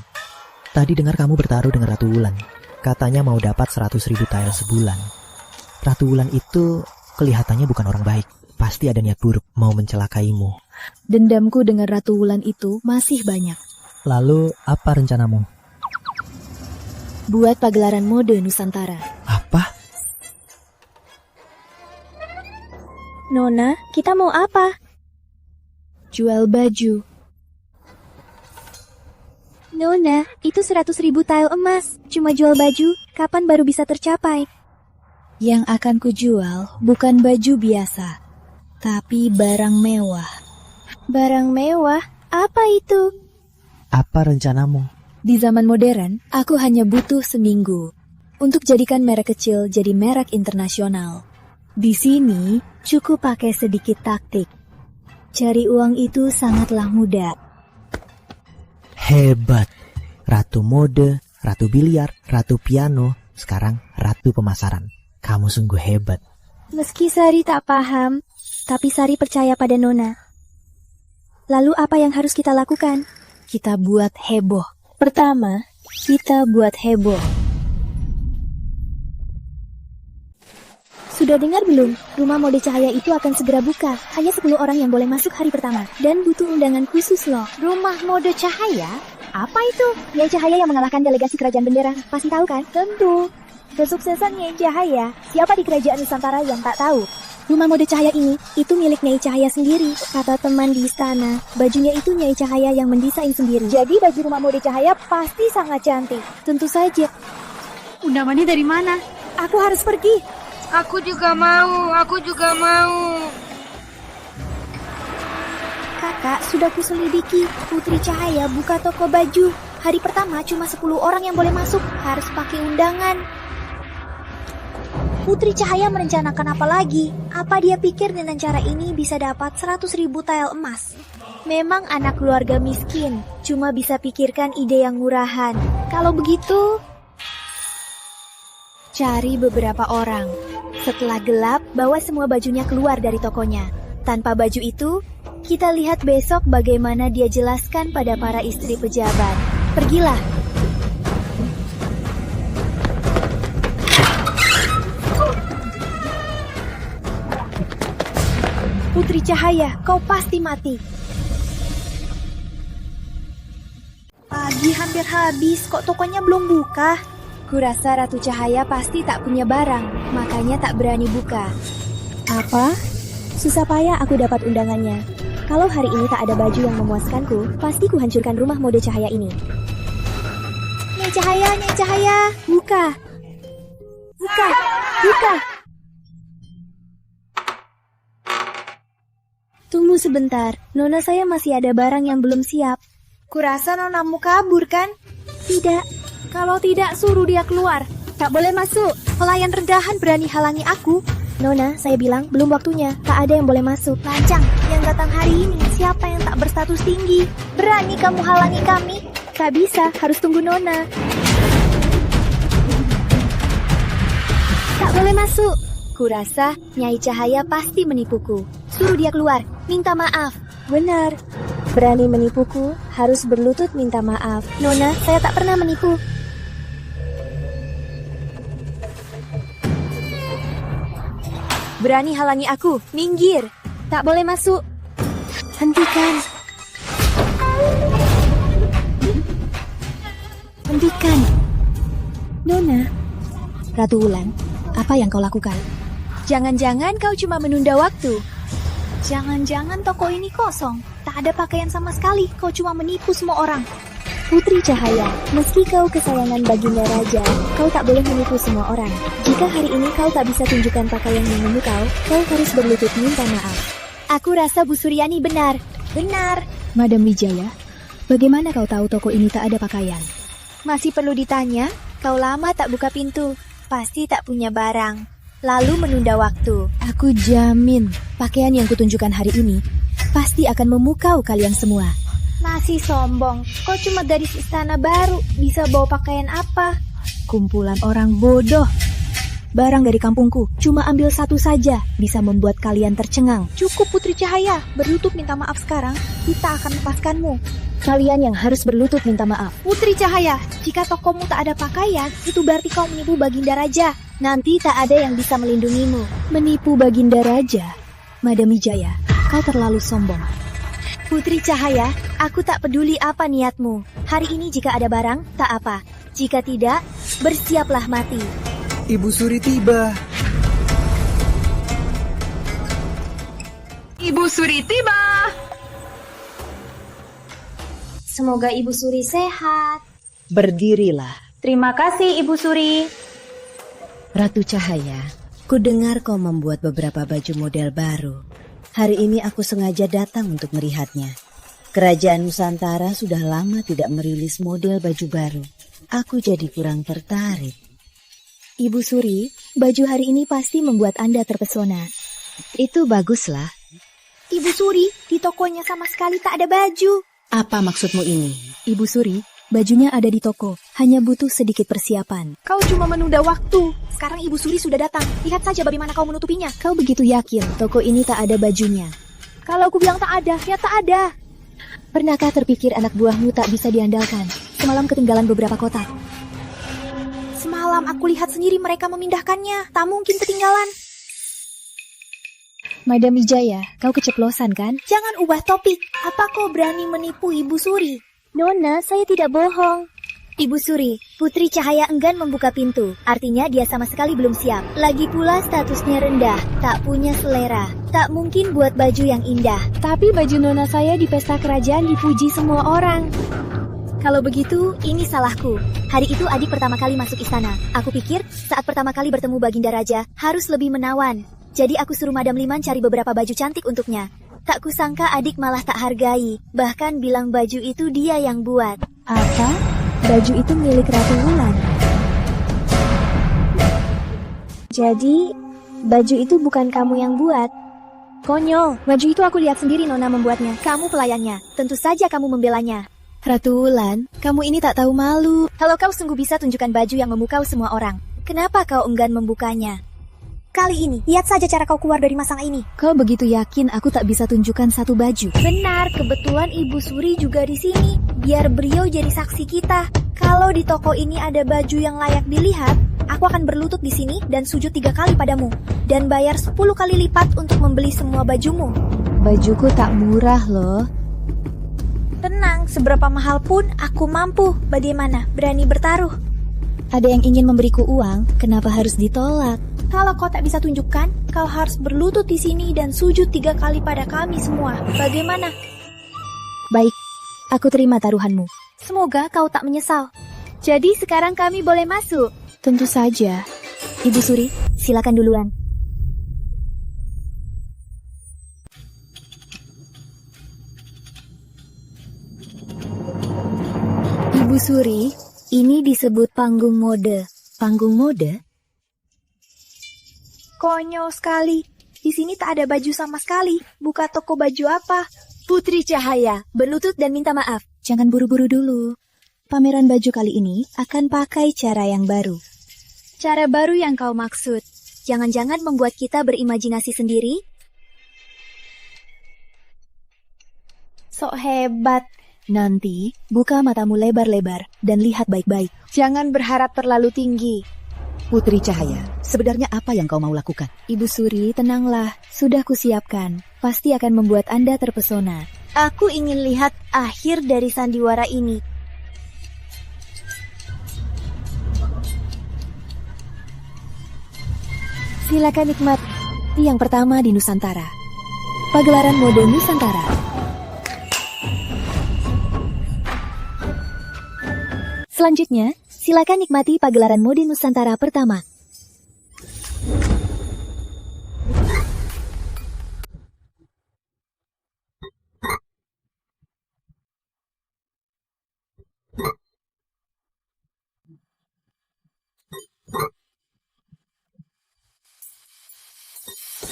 Tadi dengar kamu bertaruh dengan Ratu Wulan. Katanya mau dapat 100.000 tael sebulan. Ratu Wulan itu kelihatannya bukan orang baik. Pasti ada niat buruk mau mencelakaimu. Dendamku dengan Ratu Wulan itu masih banyak. Lalu apa rencanamu? Buat pagelaran mode Nusantara. Apa? Nona, kita mau apa? Jual baju. Nona, itu 100.000 tael emas. Cuma jual baju, kapan baru bisa tercapai? Yang akan kujual bukan baju biasa, tapi barang mewah. Barang mewah? Apa itu? Apa rencanamu? Di zaman modern, aku hanya butuh seminggu untuk jadikan merek kecil jadi merek internasional. Di sini, cukup pakai sedikit taktik. Cari uang itu sangatlah mudah. Hebat. Ratu mode, ratu biliar, ratu piano, sekarang ratu pemasaran. Kamu sungguh hebat. Meski Sari tak paham, tapi Sari percaya pada Nona. Lalu apa yang harus kita lakukan? Kita buat heboh. Pertama, kita buat heboh. Sudah dengar belum? Rumah mode cahaya itu akan segera buka. Hanya 10 orang yang boleh masuk hari pertama. Dan butuh undangan khusus loh. Rumah mode cahaya? Apa itu? Nyai Cahaya yang mengalahkan delegasi kerajaan bendera. Pasti tahu kan? Tentu. Kesuksesan Nyai Cahaya, siapa di kerajaan Nusantara yang tak tahu? Rumah mode cahaya ini, itu milik Nyai Cahaya sendiri. Kata teman di istana, bajunya itu Nyai Cahaya yang mendesain sendiri. Jadi baju rumah mode cahaya pasti sangat cantik. Tentu saja. Undangannya dari mana? Aku harus pergi. Aku juga mau. Kakak, sudah kuselidiki. Putri Cahaya buka toko baju. Hari pertama cuma 10 orang yang boleh masuk. Harus pakai undangan. Putri Cahaya merencanakan apa lagi? Apa dia pikir dengan cara ini bisa dapat 100.000 tael emas? Memang anak keluarga miskin, cuma bisa pikirkan ide yang murahan. Kalau begitu, Cari beberapa orang. setelah gelap, bawa semua bajunya keluar dari tokonya. Tanpa baju itu, kita lihat besok bagaimana dia jelaskan pada para istri pejabat. Pergilah. Putri Cahaya, kau pasti mati. Pagi hampir habis, kok tokonya belum buka? Kurasa Ratu Cahaya pasti tak punya barang, makanya tak berani buka. Apa? Susah payah aku dapat undangannya. Kalau hari ini tak ada baju yang memuaskanku, pasti ku hancurkan rumah mode cahaya ini. Nyai Cahaya, buka! Buka! Tunggu sebentar, Nona saya masih ada barang yang belum siap. Kurasa nonamu kabur kan? Tidak. Kalau tidak, suruh dia keluar. Tak boleh masuk. Pelayan rendahan berani halangi aku. Nona, saya bilang belum waktunya. Tak ada yang boleh masuk. Lancang, yang datang hari ini siapa yang tak berstatus tinggi? Berani kamu halangi kami? Tak bisa, harus tunggu Nona. Tak boleh masuk. Kurasa Nyai Cahaya pasti menipuku. Suruh dia keluar, minta maaf. Benar. Berani menipuku harus berlutut minta maaf. Nona, saya tak pernah menipu. Berani halangi aku, minggir. Tak boleh masuk. Hentikan. Hentikan. Nona. Ratu Wulan, apa yang kau lakukan? Jangan-jangan kau cuma menunda waktu. Jangan-jangan toko ini kosong. Tak ada pakaian sama sekali. Kau cuma menipu semua orang. Putri Cahaya, meski kau kesayangan Baginda Raja, kau tak boleh menipu semua orang. Jika hari ini kau tak bisa tunjukkan pakaian yang memukau, kau harus berlutut minta maaf. Aku rasa Bu Suryani benar. Benar. Madam Wijaya, bagaimana kau tahu toko ini tak ada pakaian? Masih perlu ditanya? Kau lama tak buka pintu. Pasti tak punya barang. Lalu menunda waktu. Aku jamin, pakaian yang kutunjukkan hari ini pasti akan memukau kalian semua. Masih sombong. Kau cuma gadis istana baru. Bisa bawa pakaian apa? Kumpulan orang bodoh. Barang dari kampungku, cuma ambil satu saja, bisa membuat kalian tercengang. Cukup Putri Cahaya. Berlutut minta maaf sekarang. Kita akan lepaskanmu. Kalian yang harus berlutut minta maaf. Putri Cahaya, jika tokomu tak ada pakaian, itu berarti kau menipu Baginda Raja. Nanti tak ada yang bisa melindungimu. Menipu Baginda Raja? Madam Wijaya, kau terlalu sombong. Putri Cahaya, aku tak peduli apa niatmu. Hari ini jika ada barang, tak apa. Jika tidak, bersiaplah mati. Ibu Suri tiba. Ibu Suri tiba. Semoga Ibu Suri sehat. Berdirilah. Terima kasih Ibu Suri. Ratu Cahaya, ku dengar kau membuat beberapa baju model baru. Hari ini aku sengaja datang untuk melihatnya. Kerajaan Nusantara sudah lama tidak merilis model baju baru. Aku jadi kurang tertarik. Ibu Suri, baju hari ini pasti membuat Anda terpesona. Itu baguslah. Ibu Suri, di tokonya sama sekali tak ada baju. Apa maksudmu ini? Ibu Suri, bajunya ada di toko, hanya butuh sedikit persiapan. Kau cuma menunda waktu. Sekarang Ibu Suri sudah datang. Lihat saja bagaimana kau menutupinya. Kau begitu yakin toko ini tak ada bajunya? Kalau aku bilang tak ada, ya tak ada. Pernahkah terpikir anak buahmu tak bisa diandalkan? Semalam ketinggalan beberapa kotak. Semalam aku lihat sendiri mereka memindahkannya. Tak mungkin ketinggalan. Madam Wijaya, kau keceplosan kan? Jangan ubah topik. Apa kau berani menipu Ibu Suri? Nona, saya tidak bohong. Ibu Suri, Putri Cahaya enggan membuka pintu. Artinya dia sama sekali belum siap. Lagi pula statusnya rendah, tak punya selera. Tak mungkin buat baju yang indah. Tapi baju nona saya di pesta kerajaan dipuji semua orang. Kalau begitu, ini salahku. Hari itu adik pertama kali masuk istana. Aku pikir saat pertama kali bertemu Baginda Raja harus lebih menawan. Jadi aku suruh Madam Liman cari beberapa baju cantik untuknya. Tak kusangka adik malah tak hargai. Bahkan bilang baju itu dia yang buat. Apa? Baju itu milik Ratu Wulan. Jadi, baju itu bukan kamu yang buat. Konyol, baju itu aku lihat sendiri Nona membuatnya. Kamu pelayannya, tentu saja kamu membelanya. Ratu Wulan, kamu ini tak tahu malu. Kalau kau sungguh bisa tunjukkan baju yang memukau semua orang, kenapa kau enggan membukanya? Kali ini, lihat saja cara kau keluar dari masang ini. Kau begitu yakin aku tak bisa tunjukkan satu baju? Benar, kebetulan Ibu Suri juga di sini. Biar beliau jadi saksi kita. Kalau di toko ini ada baju yang layak dilihat, aku akan berlutut di sini dan sujud 3 kali padamu. Dan bayar 10 kali lipat untuk membeli semua bajumu. Bajuku tak murah loh. Tenang, seberapa mahal pun aku mampu. Bagaimana? Berani bertaruh? Ada yang ingin memberiku uang, kenapa harus ditolak? Kalau kau tak bisa tunjukkan, kau harus berlutut di sini dan sujud 3 kali pada kami semua. Bagaimana? Baik, aku terima taruhanmu. Semoga kau tak menyesal. Jadi sekarang kami boleh masuk? Tentu saja. Ibu Suri, silakan duluan. Ibu Suri, ini disebut panggung mode. Panggung mode? Konyol sekali. Di sini tak ada baju sama sekali. Buka toko baju apa? Putri Cahaya, berlutut dan minta maaf. Jangan buru-buru dulu. Pameran baju kali ini akan pakai cara yang baru. Cara baru yang kau maksud. Jangan-jangan membuat kita berimajinasi sendiri? Sok hebat. Nanti, buka matamu lebar-lebar dan lihat baik-baik. Jangan berharap terlalu tinggi. Putri Cahaya, sebenarnya apa yang kau mau lakukan? Ibu Suri, tenanglah. Sudah kusiapkan. Pasti akan membuat Anda terpesona. Aku ingin lihat akhir dari sandiwara ini. Silakan nikmati yang pertama di Nusantara. Pagelaran mode Nusantara. Selanjutnya, silakan nikmati pagelaran mode Nusantara pertama.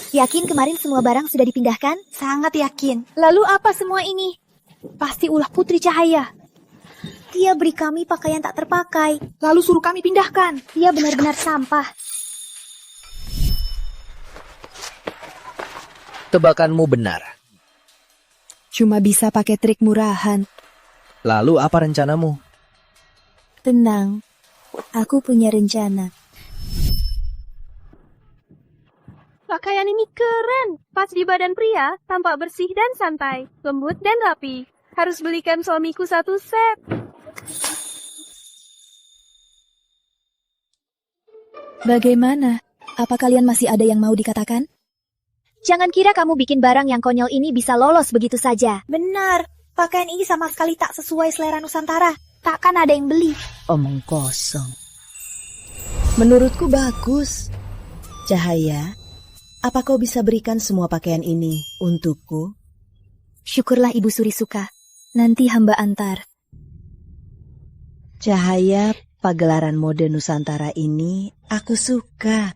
Yakin kemarin semua barang sudah dipindahkan? Sangat yakin. Lalu apa semua ini? Pasti ulah Putri Cahaya. Dia beri kami pakaian tak terpakai. Lalu suruh kami pindahkan. Dia benar-benar sampah. Tebakanmu benar. Cuma bisa pakai trik murahan. Lalu apa rencanamu? Tenang, aku punya rencana. Pakaian ini keren, pas di badan pria, tampak bersih dan santai, lembut dan rapi. Harus belikan suamiku satu set. Bagaimana? Apa kalian masih ada yang mau dikatakan? Jangan kira kamu bikin barang yang konyol ini bisa lolos begitu saja. Benar, pakaian ini sama sekali tak sesuai selera Nusantara. Takkan ada yang beli. Omong kosong. Menurutku bagus. Cahaya, apa kau bisa berikan semua pakaian ini untukku? Syukurlah Ibu Suri suka. Nanti hamba antar. Cahaya, pagelaran mode Nusantara ini aku suka.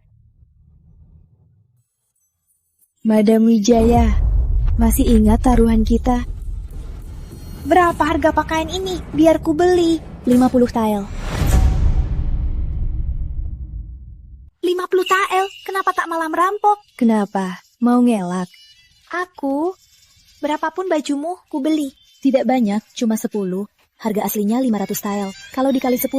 Madam Wijaya, masih ingat taruhan kita? Berapa harga pakaian ini? Biar ku beli. 50 tael. 50 tael? Kenapa tak malah merampok? Kenapa? Mau ngelak? Aku, berapapun bajumu, ku beli. Tidak banyak, cuma 10. Harga aslinya 500 tael. Kalau dikali 10,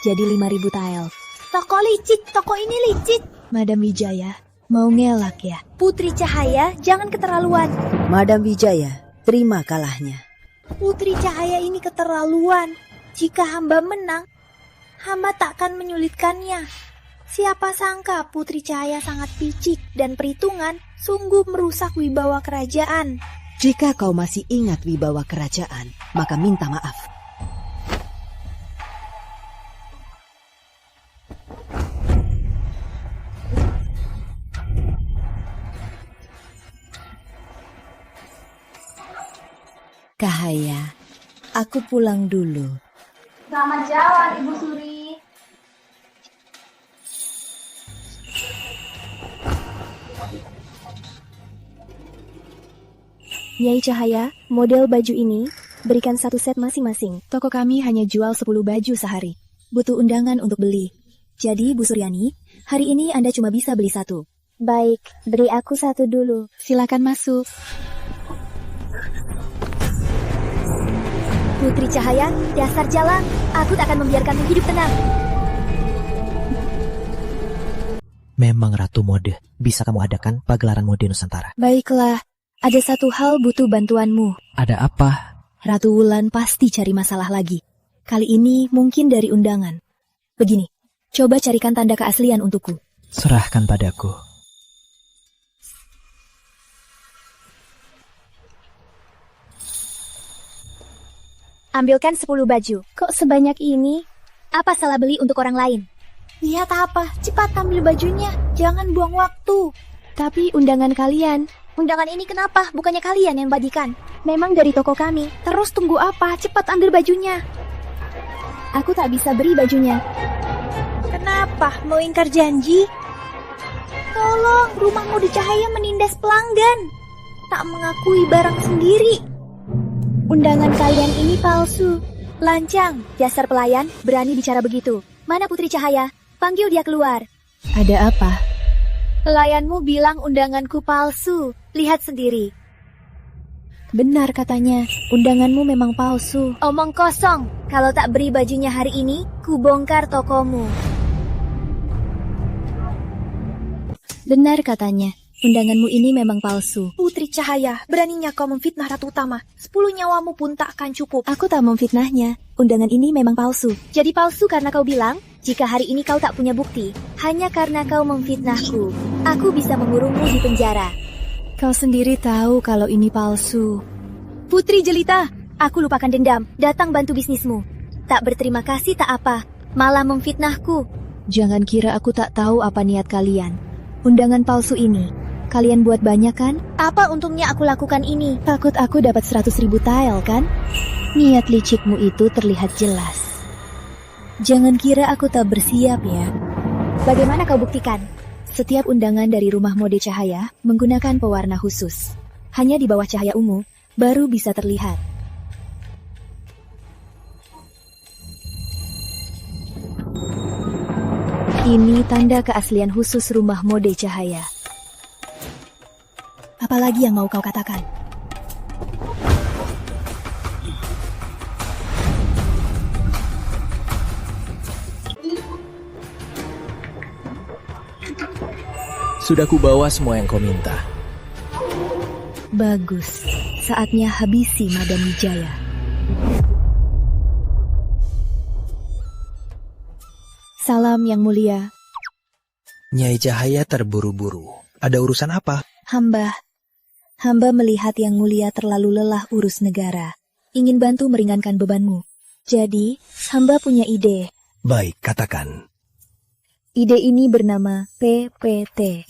jadi 5.000 tael. Toko licik, toko ini licik. Madam Wijaya, mau ngelak ya? Putri Cahaya, jangan keterlaluan. Madam Wijaya, terima kalahnya. Putri Cahaya ini keterlaluan. Jika hamba menang, hamba takkan menyulitkannya. Siapa sangka Putri Cahaya sangat picik dan perhitungan sungguh merusak wibawa kerajaan. Jika kau masih ingat wibawa kerajaan, maka minta maaf. Cahaya, aku pulang dulu. Selamat jalan, Ibu Suri. Nyai Cahaya, model baju ini, berikan 1 set masing-masing. Toko kami hanya jual 10 baju sehari. Butuh undangan untuk beli. Jadi, Bu Suryani, hari ini Anda cuma bisa beli 1. Baik, beri aku 1 dulu. Silakan masuk. Putri Cahaya, dasar jalan. Aku tak akan membiarkanmu hidup tenang. Memang Ratu Mode, bisa kamu adakan pagelaran mode Nusantara. Baiklah, ada satu hal butuh bantuanmu. Ada apa? Ratu Wulan pasti cari masalah lagi. Kali ini mungkin dari undangan. Begini, coba carikan tanda keaslian untukku. Serahkan padaku. Ambilkan 10 baju. Kok sebanyak ini? Apa salah beli untuk orang lain? Lihat apa? Cepat ambil bajunya. Jangan buang waktu. Tapi undangan kalian. Undangan ini kenapa? Bukannya kalian yang bagikan? Memang dari toko kami. Terus tunggu apa? Cepat ambil bajunya. Aku tak bisa beri bajunya. Kenapa? Mau ingkar janji? Tolong, rumahmu di Cahaya menindas pelanggan. Tak mengakui barang sendiri. Undangan kalian ini palsu. Lancang, dasar pelayan, berani bicara begitu. Mana Putri Cahaya? Panggil dia keluar. Ada apa? Pelayanmu bilang undanganku palsu. Lihat sendiri. Benar katanya, undanganmu memang palsu. Omong kosong. Kalau tak beri bajunya hari ini, ku bongkar tokomu. Benar katanya, undanganmu ini memang palsu. Putri Cahaya, beraninya kau memfitnah Ratu Utama. 10 nyawamu pun tak akan cukup. Aku tak memfitnahnya. Undangan ini memang palsu. Jadi palsu karena kau bilang, jika hari ini kau tak punya bukti, hanya karena kau memfitnahku. Aku bisa mengurungmu di penjara. Kau sendiri tahu kalau ini palsu. Putri jelita, aku lupakan dendam, datang bantu bisnismu. Tak berterima kasih tak apa, malah memfitnahku. Jangan kira aku tak tahu apa niat kalian. Undangan palsu ini, kalian buat banyak kan? Apa untungnya aku lakukan ini? Takut aku dapat 100.000 tile kan? Niat licikmu itu terlihat jelas. Jangan kira aku tak bersiap ya. Bagaimana kau buktikan? Setiap undangan dari rumah mode cahaya menggunakan pewarna khusus. Hanya di bawah cahaya ungu, baru bisa terlihat. Ini tanda keaslian khusus rumah mode cahaya. Apalagi yang mau kau katakan? Sudah kubawa semua yang kau minta. Bagus, saatnya habisi Madam Wijaya. Salam yang mulia. Nyai Cahaya terburu-buru. Ada urusan apa? Hamba melihat yang mulia terlalu lelah urus negara. Ingin bantu meringankan bebanmu. Jadi, hamba punya ide. Baik, katakan. Ide ini bernama PPT.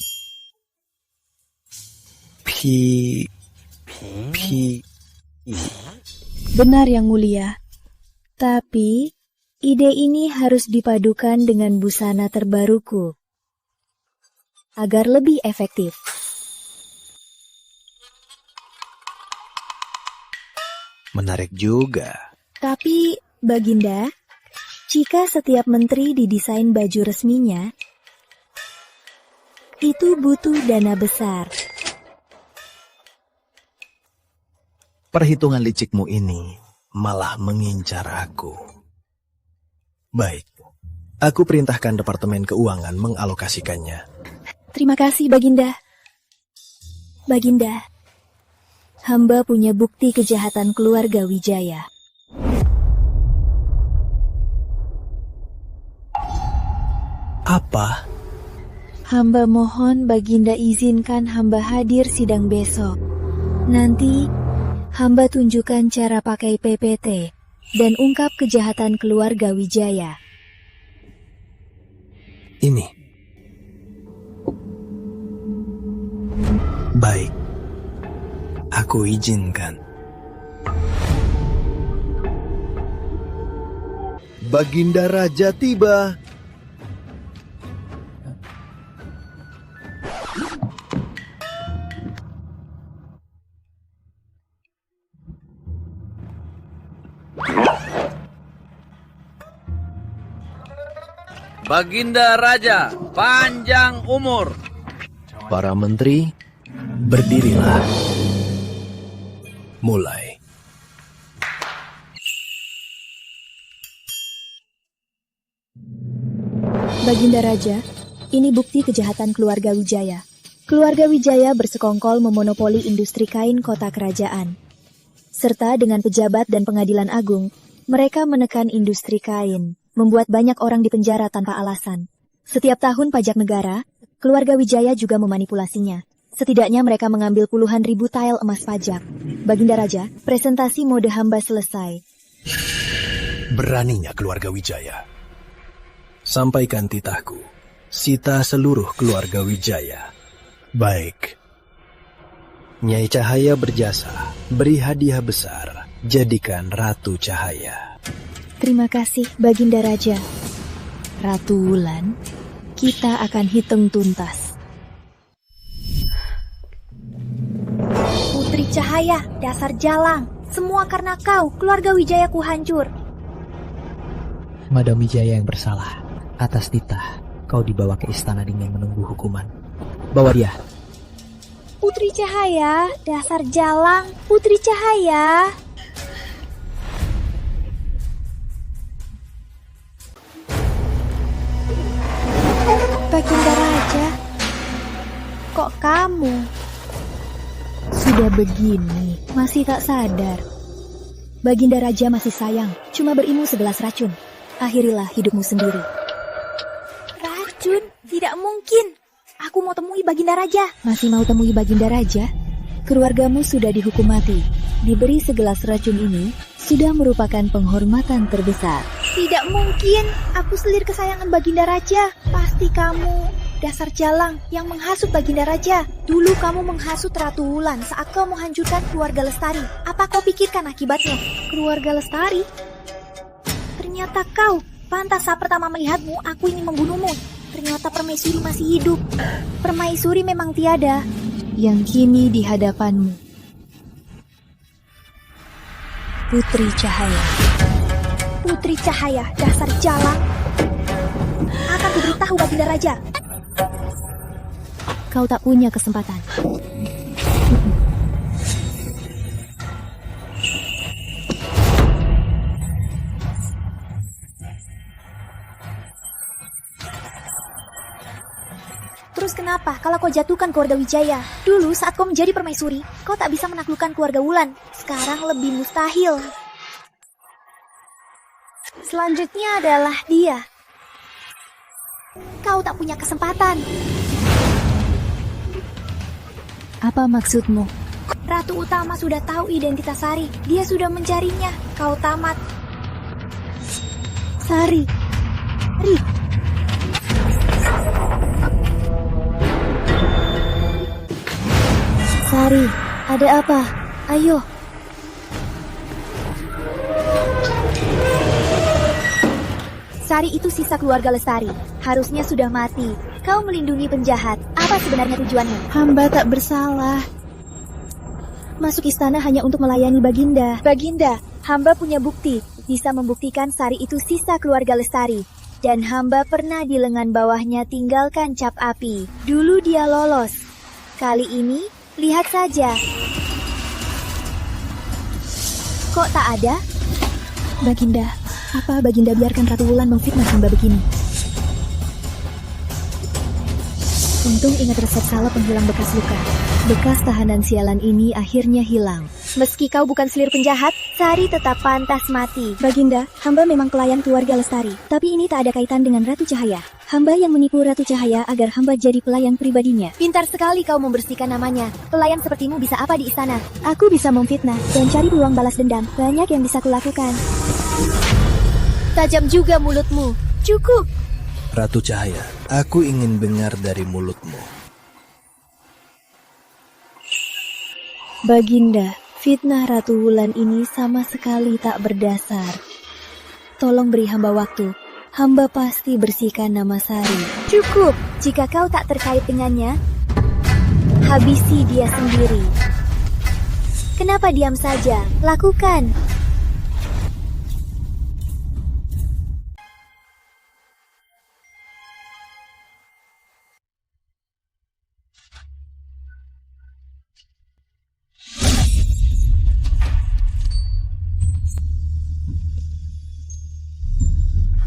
Benar yang mulia. Tapi, ide ini harus dipadukan dengan busana terbaruku. Agar lebih efektif. Menarik juga. Tapi, Baginda, jika setiap menteri didesain baju resminya, itu butuh dana besar. Perhitungan licikmu ini malah mengincar aku. Baik, aku perintahkan Departemen Keuangan mengalokasikannya. Terima kasih, Baginda. Baginda, hamba punya bukti kejahatan keluarga Wijaya. Apa? Hamba mohon Baginda izinkan hamba hadir sidang besok. Nanti, hamba tunjukkan cara pakai PPT dan ungkap kejahatan keluarga Wijaya. Ini. Baik. Aku izinkan. Baginda Raja tiba. Baginda Raja, panjang umur. Para menteri, berdirilah. Mulai. Baginda Raja, ini bukti kejahatan keluarga Wijaya. Keluarga Wijaya bersekongkol memonopoli industri kain kota kerajaan. Serta dengan pejabat dan pengadilan agung, mereka menekan industri kain, membuat banyak orang dipenjara tanpa alasan. Setiap tahun pajak negara, keluarga Wijaya juga memanipulasinya. Setidaknya mereka mengambil puluhan ribu tile emas pajak. Baginda Raja, presentasi mode hamba selesai. Beraninya keluarga Wijaya. Sampaikan titahku. Sita seluruh keluarga Wijaya. Baik. Nyai Cahaya berjasa. Beri hadiah besar. Jadikan Ratu Cahaya. Terima kasih, Baginda Raja. Ratu Wulan, kita akan hitung tuntas. Putri Cahaya, dasar jalang. Semua karena kau, keluarga Wijaya ku hancur. Madam Wijaya yang bersalah. Atas titah, kau dibawa ke istana dingin menunggu hukuman. Bawa dia. Putri Cahaya, dasar jalang. Putri Cahaya. Baginda Raja, kok kamu? Sudah begini, masih tak sadar. Baginda Raja masih sayang, cuma berilmu 11 racun. Akhirilah hidupmu sendiri. Racun? Tidak mungkin. Aku mau temui Baginda Raja. Masih mau temui Baginda Raja? Keluargamu sudah dihukum mati. Diberi segelas racun ini sudah merupakan penghormatan terbesar. Tidak mungkin. Aku selir kesayangan Baginda Raja. Pasti kamu, dasar jalang yang menghasut Baginda Raja. Dulu kamu menghasut Ratu Wulan saat kau menghancurkan keluarga Lestari. Apa kau pikirkan akibatnya? Keluarga Lestari? Ternyata kau. Pantas saat pertama melihatmu, aku ingin membunuhmu. Ternyata Permaisuri masih hidup. Permaisuri memang tiada. Yang kini di hadapanmu, Putri Cahaya. Putri Cahaya, dasar jalang. Akan kuberitahu Baginda Raja. Kau tak punya kesempatan. Terus kenapa kalau kau jatuhkan keluarga Wijaya? Dulu saat kau menjadi permaisuri, kau tak bisa menaklukkan keluarga Wulan. Sekarang lebih mustahil. Selanjutnya adalah dia. Kau tak punya kesempatan. Apa maksudmu? Ratu Utama sudah tahu identitas Sari. Dia sudah mencarinya. Kau tamat. Sari. Sari, ada apa? Ayo. Sari itu sisa keluarga Lestari. Harusnya sudah mati. Kau melindungi penjahat. Apa sebenarnya tujuannya? Hamba tak bersalah. Masuk istana hanya untuk melayani Baginda. Baginda, hamba punya bukti. Bisa membuktikan Sari itu sisa keluarga Lestari. Dan hamba pernah di lengan bawahnya tinggalkan cap api. Dulu dia lolos. Kali ini, lihat saja. Kok tak ada? Baginda, apa Baginda biarkan Ratu Wulan memfitnah hamba begini? Untung ingat resep salep penghilang bekas luka. Bekas tahanan sialan ini akhirnya hilang. Meski kau bukan selir penjahat, Sari tetap pantas mati. Baginda, hamba memang pelayan keluarga Lestari. Tapi ini tak ada kaitan dengan Ratu Cahaya. Hamba yang menipu Ratu Cahaya agar hamba jadi pelayan pribadinya. Pintar sekali kau membersihkan namanya. Pelayan sepertimu bisa apa di istana? Aku bisa memfitnah dan cari peluang balas dendam. Banyak yang bisa kulakukan. Tajam juga mulutmu. Cukup. Ratu Cahaya, aku ingin dengar dari mulutmu. Baginda, fitnah Ratu Wulan ini sama sekali tak berdasar. Tolong beri hamba waktu. Hamba pasti bersihkan nama Sari. Cukup. Jika kau tak terkait dengannya, habisi dia sendiri. Kenapa diam saja? Lakukan.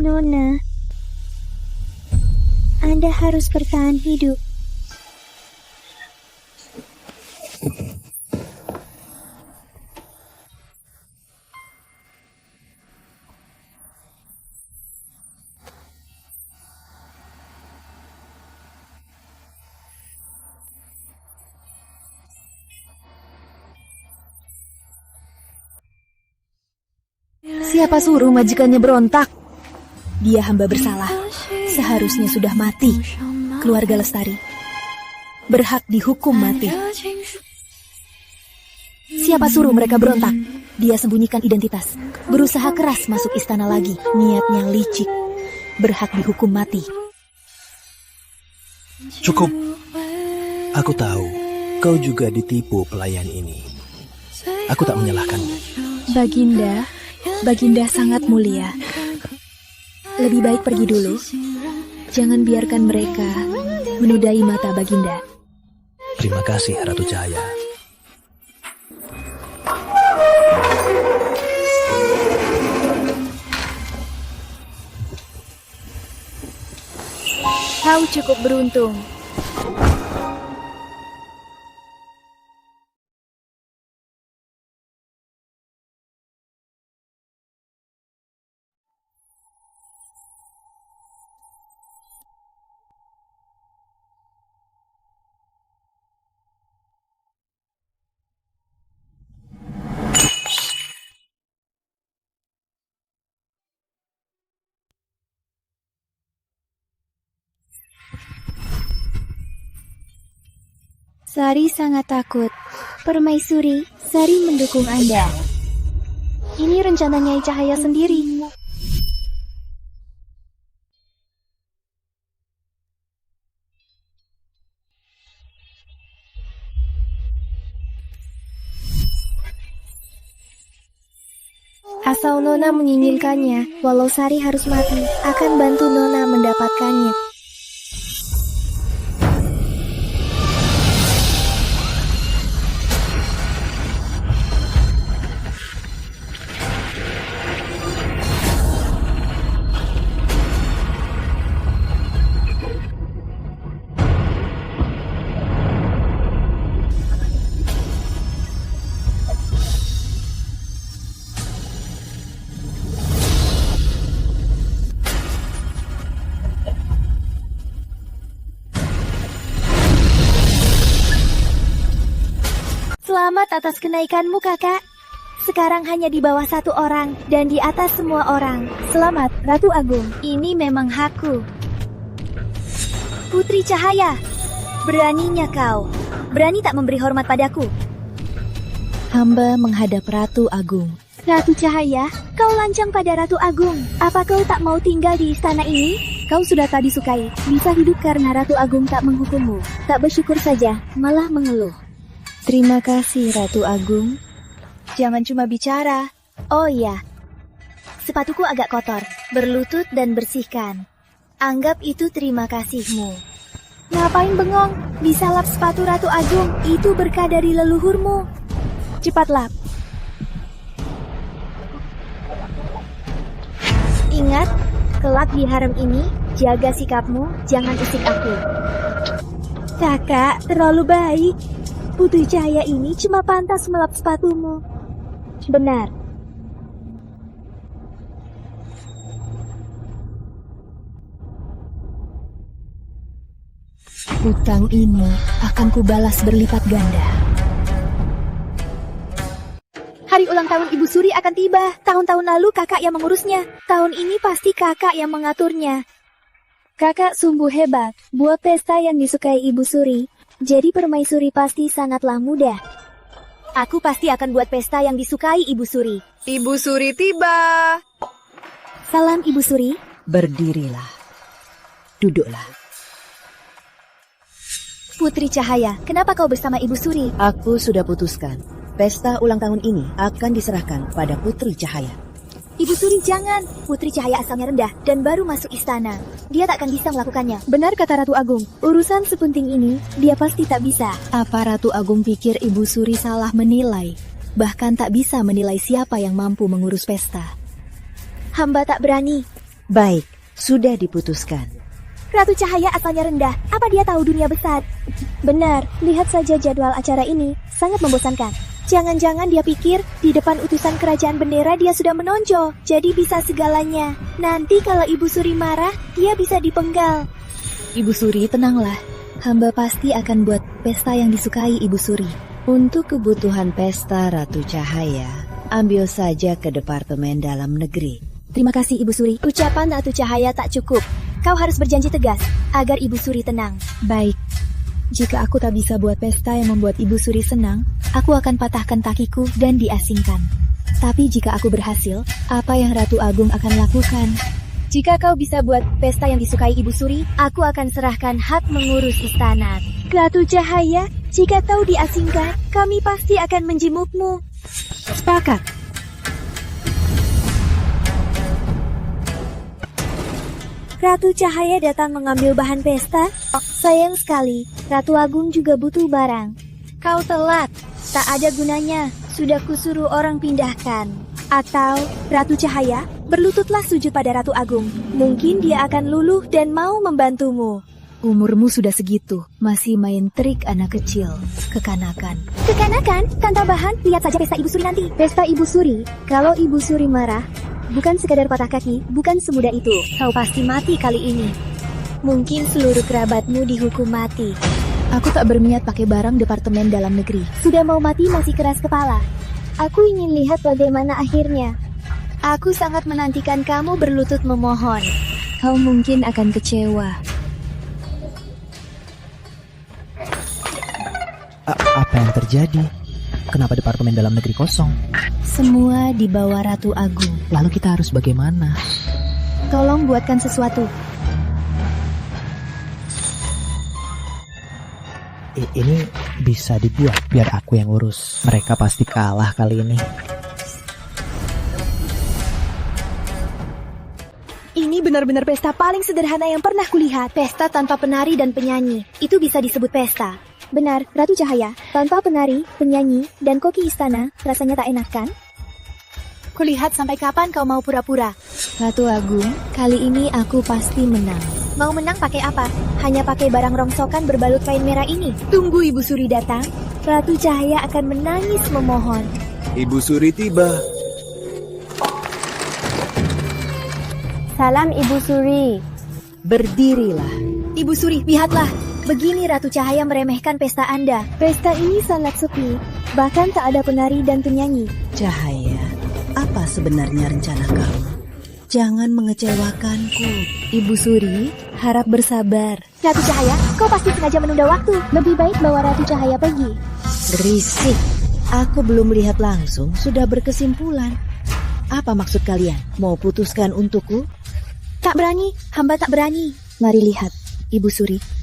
Nona, Anda harus bertahan hidup. Siapa suruh majikannya berontak? Dia hamba bersalah. Seharusnya sudah mati. Keluarga Lestari berhak dihukum mati. Siapa suruh mereka berontak? Dia sembunyikan identitas. Berusaha keras masuk istana lagi. Niatnya licik. Berhak dihukum mati. Cukup. Aku tahu kau juga ditipu pelayan ini. Aku tak menyalahkanmu. Baginda sangat mulia. Lebih baik pergi dulu. Jangan biarkan mereka menodai mata Baginda. Terima kasih, Ratu Cahaya. Kau cukup beruntung. Sari sangat takut. Permaisuri, Sari mendukung Anda. Ini rencana Nyai Cahaya sendiri. Asal Nona menginginkannya, walau Sari harus mati, akan bantu Nona mendapatkannya. Selamat atas kenaikanmu, kakak. Sekarang hanya di bawah 1 orang, dan di atas semua orang. Selamat, Ratu Agung. Ini memang hakku. Putri Cahaya, beraninya kau. Berani tak memberi hormat padaku? Hamba menghadap Ratu Agung. Ratu Cahaya, kau lancang pada Ratu Agung. Apa kau tak mau tinggal di istana ini? Kau sudah tak disukai. Bisa hidup karena Ratu Agung tak menghukummu. Tak bersyukur saja, malah mengeluh. Terima kasih, Ratu Agung. Jangan cuma bicara. Oh iya, sepatuku agak kotor. Berlutut dan bersihkan. Anggap itu terima kasihmu. Ngapain bengong? Bisa lap sepatu Ratu Agung. Itu berkah dari leluhurmu. Cepat lap. Ingat, kelak di harem ini, jaga sikapmu, jangan usik aku. Kakak, terlalu baik. Putri Cahaya ini cuma pantas melap sepatumu. Benar. Hutang ini akan kubalas berlipat ganda. Hari ulang tahun Ibu Suri akan tiba. Tahun-tahun lalu kakak yang mengurusnya. Tahun ini pasti kakak yang mengaturnya. Kakak sungguh hebat. Buat pesta yang disukai Ibu Suri. Jadi permaisuri pasti sangatlah mudah. Aku pasti akan buat pesta yang disukai Ibu Suri. Ibu Suri tiba. Salam Ibu Suri. Berdirilah. Duduklah. Putri Cahaya, kenapa kau bersama Ibu Suri? Aku sudah putuskan. Pesta ulang tahun ini akan diserahkan pada Putri Cahaya. Ibu Suri jangan. Putri Cahaya asalnya rendah dan baru masuk istana. Dia tak akan bisa melakukannya. Benar kata Ratu Agung. Urusan sepenting ini, dia pasti tak bisa. Apa Ratu Agung pikir Ibu Suri salah menilai? Bahkan tak bisa menilai siapa yang mampu mengurus pesta. Hamba tak berani. Baik, sudah diputuskan. Ratu Cahaya asalnya rendah. Apa dia tahu dunia besar? Benar, lihat saja jadwal acara ini. Sangat membosankan. Jangan-jangan dia pikir di depan utusan kerajaan bendera dia sudah menonjol, jadi bisa segalanya. Nanti kalau Ibu Suri marah, dia bisa dipenggal. Ibu Suri, tenanglah. Hamba pasti akan buat pesta yang disukai Ibu Suri. Untuk kebutuhan pesta Ratu Cahaya, ambil saja ke Departemen Dalam Negeri. Terima kasih Ibu Suri. Ucapan Ratu Cahaya tak cukup. Kau harus berjanji tegas agar Ibu Suri tenang. Baik. Jika aku tak bisa buat pesta yang membuat Ibu Suri senang, aku akan patahkan kakiku dan diasingkan. Tapi jika aku berhasil, apa yang Ratu Agung akan lakukan? Jika kau bisa buat pesta yang disukai Ibu Suri, aku akan serahkan hak mengurus istana. Ratu Cahaya, jika kau diasingkan, kami pasti akan menjimukmu. Sepakat. Ratu Cahaya datang mengambil bahan pesta? Sayang sekali, Ratu Agung juga butuh barang. Kau telat, tak ada gunanya, sudah kusuruh orang pindahkan. Atau, Ratu Cahaya, berlututlah sujud pada Ratu Agung. Mungkin dia akan luluh dan mau membantumu. Umurmu sudah segitu, masih main trik anak kecil. Kekanakan. Kekanakan? Tanpa bahan, lihat saja pesta Ibu Suri nanti. Pesta Ibu Suri? Kalau Ibu Suri marah, bukan sekadar patah kaki, bukan semudah itu. Kau pasti mati kali ini. Mungkin seluruh kerabatmu dihukum mati. Aku tak berniat pakai barang Departemen Dalam Negeri. Sudah mau mati masih keras kepala. Aku ingin lihat bagaimana akhirnya. Aku sangat menantikan kamu berlutut memohon. Kau mungkin akan kecewa. Apa yang terjadi? Kenapa Departemen Dalam Negeri kosong? Semua di bawah Ratu Agung. Lalu kita harus bagaimana? Tolong buatkan sesuatu. Ini bisa dibuat, biar aku yang urus. Mereka pasti kalah kali ini. Ini benar-benar pesta paling sederhana yang pernah kulihat. Pesta tanpa penari dan penyanyi. Itu bisa disebut pesta. Benar, Ratu Cahaya. Tanpa penari, penyanyi, dan koki istana, rasanya tak enak kan? Kulihat sampai kapan kau mau pura-pura. Ratu Agung, kali ini aku pasti menang. Mau menang pakai apa? Hanya pakai barang rongsokan berbalut kain merah ini. Tunggu Ibu Suri datang. Ratu Cahaya akan menangis memohon. Ibu Suri tiba. Salam Ibu Suri. Berdirilah. Ibu Suri, lihatlah. Begini Ratu Cahaya meremehkan pesta Anda. Pesta ini sangat sepi. Bahkan tak ada penari dan penyanyi. Cahaya, apa sebenarnya rencana kamu? Jangan mengecewakanku. Ibu Suri, harap bersabar. Ratu Cahaya, kau pasti sengaja menunda waktu. Lebih baik bawa Ratu Cahaya pergi. Berisik. Aku belum melihat langsung, sudah berkesimpulan. Apa maksud kalian? Mau putuskan untukku? Tak berani, hamba tak berani. Mari lihat, Ibu Suri.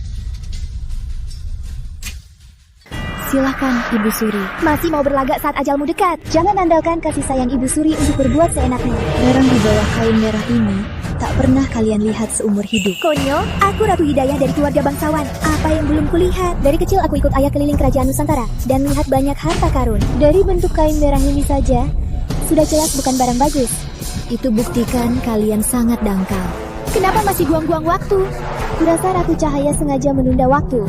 Silakan, Ibu Suri. Masih mau berlagak saat ajalmu dekat. Jangan andalkan kasih sayang Ibu Suri untuk berbuat seenaknya. Barang di bawah kain merah ini tak pernah kalian lihat seumur hidup. Konyo, aku Ratu Hidayah dari keluarga bangsawan. Apa yang belum kulihat? Dari kecil aku ikut ayah keliling kerajaan Nusantara dan melihat banyak harta karun. Dari bentuk kain merah ini saja, sudah jelas bukan barang bagus. Itu buktikan kalian sangat dangkal. Kenapa masih buang-buang waktu? Kurasa Ratu Cahaya sengaja menunda waktu.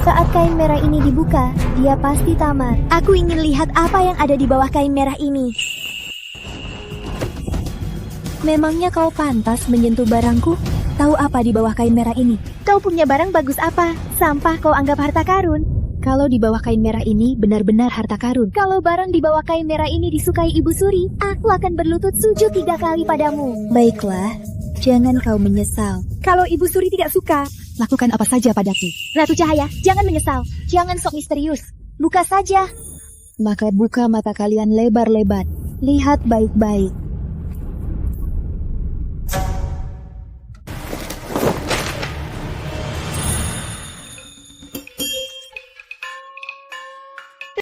Saat kain merah ini dibuka, dia pasti tamat. Aku ingin lihat apa yang ada di bawah kain merah ini. Memangnya kau pantas menyentuh barangku? Tahu apa di bawah kain merah ini? Kau punya barang bagus apa? Sampah kau anggap harta karun? Kalau di bawah kain merah ini benar-benar harta karun. Kalau barang di bawah kain merah ini disukai Ibu Suri, aku akan berlutut sujud 3 kali padamu. Baiklah, jangan kau menyesal. Kalau Ibu Suri tidak suka, lakukan apa saja padaku. Ratu Cahaya, jangan menyesal. Jangan sok misterius. Buka saja. Maka buka mata kalian lebar-lebar. Lihat baik-baik.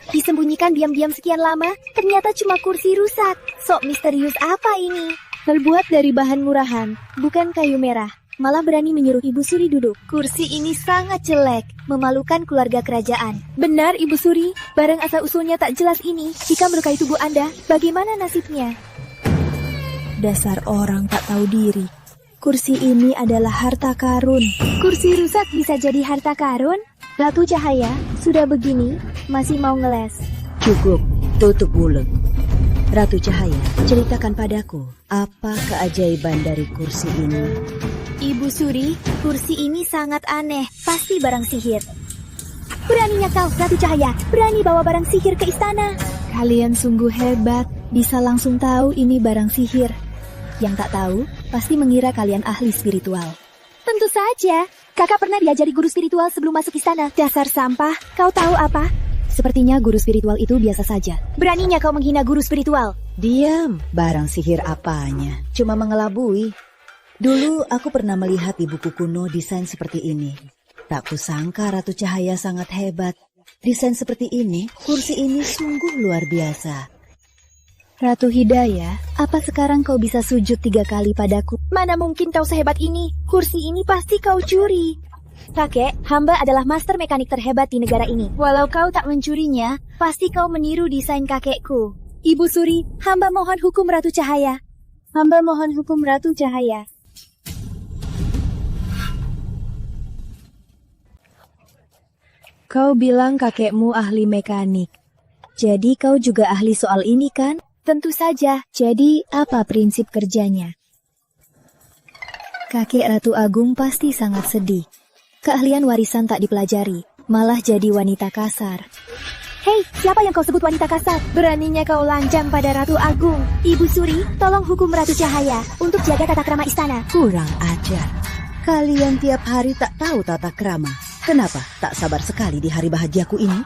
Disembunyikan diam-diam sekian lama, ternyata cuma kursi rusak. Sok misterius apa ini? Terbuat dari bahan murahan, bukan kayu merah. Malah berani menyuruh Ibu Suri duduk. Kursi ini sangat jelek, memalukan keluarga kerajaan. Benar Ibu Suri, barang asal-usulnya tak jelas ini. Jika melukai tubuh Anda, bagaimana nasibnya? Dasar orang tak tahu diri. Kursi ini adalah harta karun. Kursi rusak bisa jadi harta karun? Ratu Cahaya, sudah begini, masih mau ngeles. Cukup, tutup mulut. Ratu Cahaya, ceritakan padaku, apa keajaiban dari kursi ini? Ibu Suri, kursi ini sangat aneh, pasti barang sihir. Beraninya kau, Ratu Cahaya, berani bawa barang sihir ke istana. Kalian sungguh hebat, bisa langsung tahu ini barang sihir. Yang tak tahu, pasti mengira kalian ahli spiritual. Tentu saja, kakak pernah diajari guru spiritual sebelum masuk istana. Dasar sampah, kau tahu apa? Sepertinya guru spiritual itu biasa saja. Beraninya kau menghina guru spiritual. Diam, barang sihir apanya, cuma mengelabui. Dulu aku pernah melihat di buku kuno desain seperti ini. Tak kusangka Ratu Cahaya sangat hebat. Desain seperti ini, kursi ini sungguh luar biasa. Ratu Hidayah, apa sekarang kau bisa sujud 3 kali padaku? Mana mungkin kau sehebat ini? Kursi ini pasti kau curi. Kakek, hamba adalah master mekanik terhebat di negara ini. Walau kau tak mencurinya, pasti kau meniru desain kakekku. Ibu Suri, hamba mohon hukum Ratu Cahaya. Hamba mohon hukum Ratu Cahaya. Kau bilang kakekmu ahli mekanik. Jadi kau juga ahli soal ini kan? Tentu saja. Jadi apa prinsip kerjanya? Kakek Ratu Agung pasti sangat sedih. Keahlian warisan tak dipelajari, malah jadi wanita kasar. Hei, siapa yang kau sebut wanita kasar? Beraninya kau lancang pada Ratu Agung. Ibu Suri, tolong hukum Ratu Cahaya untuk jaga tata krama istana. Kurang ajar. Kalian tiap hari tak tahu tata krama. Kenapa tak sabar sekali di hari bahagiaku ini?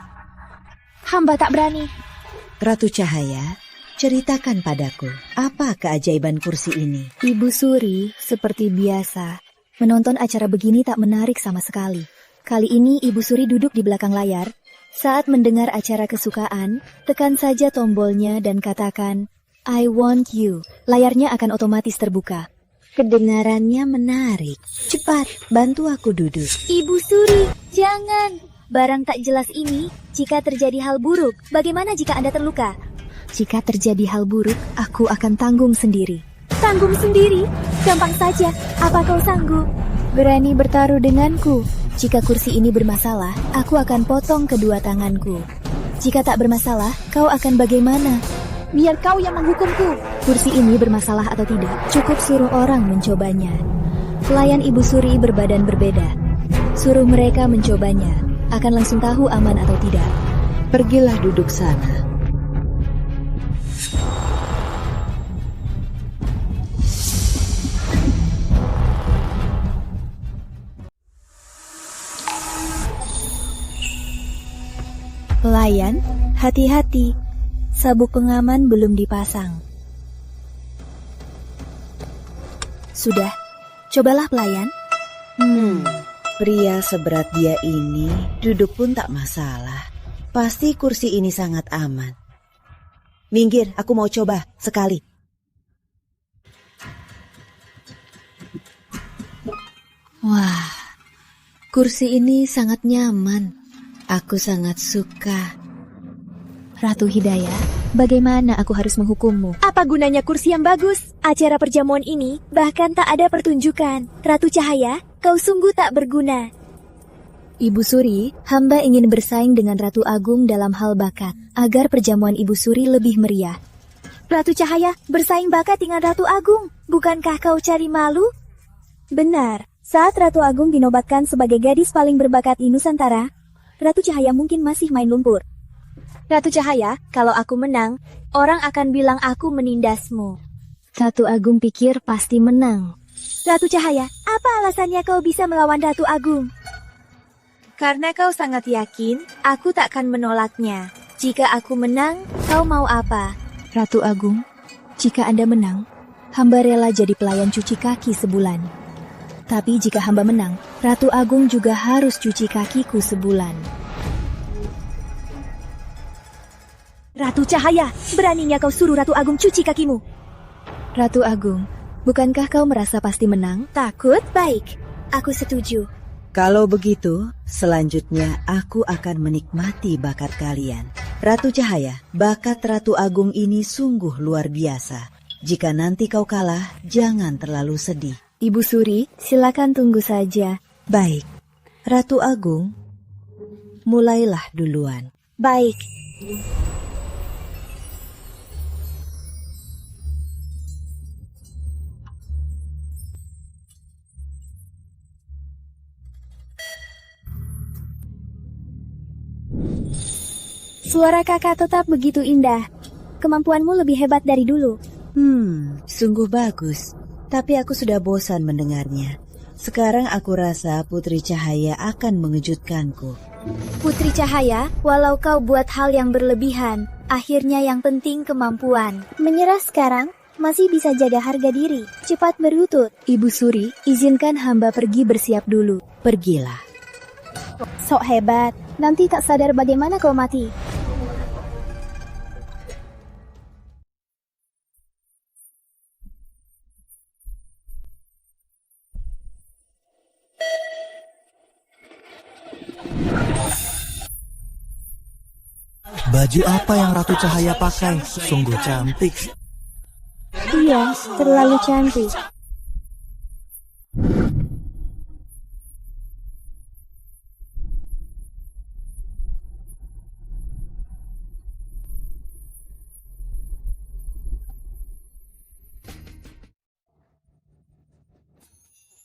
Hamba tak berani. Ratu Cahaya, ceritakan padaku, apa keajaiban kursi ini? Ibu Suri, seperti biasa, menonton acara begini tak menarik sama sekali. Kali ini Ibu Suri duduk di belakang layar. Saat mendengar acara kesukaan, tekan saja tombolnya dan katakan, I want you. Layarnya akan otomatis terbuka. Kedengarannya menarik. Cepat, bantu aku duduk. Ibu Suri, jangan. Barang tak jelas ini, jika terjadi hal buruk, bagaimana jika Anda terluka? Jika terjadi hal buruk, aku akan tanggung sendiri. Tanggung sendiri? Gampang saja. Apa kau sanggup? Berani bertaruh denganku? Jika kursi ini bermasalah, aku akan potong kedua tanganku. Jika tak bermasalah, kau akan bagaimana? Biar kau yang menghukumku. Kursi ini bermasalah atau tidak, cukup suruh orang mencobanya. Pelayan Ibu Suri berbadan berbeda. Suruh mereka mencobanya. Akan langsung tahu aman atau tidak. Pergilah duduk sana. Pelayan, hati-hati. Sabuk pengaman belum dipasang. Sudah, cobalah pelayan. Pria seberat dia ini duduk pun tak masalah. Pasti kursi ini sangat aman. Minggir, aku mau coba sekali. Wah, kursi ini sangat nyaman. Aku sangat suka. Ratu Hidayah, bagaimana aku harus menghukummu? Apa gunanya kursi yang bagus? Acara perjamuan ini bahkan tak ada pertunjukan. Ratu Cahaya, kau sungguh tak berguna. Ibu Suri, hamba ingin bersaing dengan Ratu Agung dalam hal bakat, agar perjamuan Ibu Suri lebih meriah. Ratu Cahaya, bersaing bakat dengan Ratu Agung. Bukankah kau cari malu? Benar, saat Ratu Agung dinobatkan sebagai gadis paling berbakat di Nusantara, Ratu Cahaya mungkin masih main lumpur. Ratu Cahaya, kalau aku menang, orang akan bilang aku menindasmu. Ratu Agung pikir pasti menang. Ratu Cahaya, apa alasannya kau bisa melawan Ratu Agung? Karena kau sangat yakin, aku takkan menolaknya. Jika aku menang, kau mau apa? Ratu Agung, jika Anda menang, hamba rela jadi pelayan cuci kaki sebulan. Tapi jika hamba menang, Ratu Agung juga harus cuci kakiku sebulan. Ratu Cahaya, beraninya kau suruh Ratu Agung cuci kakimu. Ratu Agung, bukankah kau merasa pasti menang? Takut? Baik, aku setuju. Kalau begitu, selanjutnya aku akan menikmati bakat kalian. Ratu Cahaya, bakat Ratu Agung ini sungguh luar biasa. Jika nanti kau kalah, jangan terlalu sedih. Ibu Suri, silakan tunggu saja. Baik, Ratu Agung, mulailah duluan. Baik. Suara kakak tetap begitu indah. Kemampuanmu lebih hebat dari dulu. Sungguh bagus. Tapi aku sudah bosan mendengarnya. Sekarang aku rasa Putri Cahaya akan mengejutkanku. Putri Cahaya, walau kau buat hal yang berlebihan, akhirnya yang penting kemampuan. Menyerah sekarang, masih bisa jaga harga diri. Cepat berlutut. Ibu Suri, izinkan hamba pergi bersiap dulu. Pergilah. Sok hebat, nanti tak sadar bagaimana kau mati. Baju apa yang Ratu Cahaya pakai? Sungguh cantik. Iya, terlalu cantik.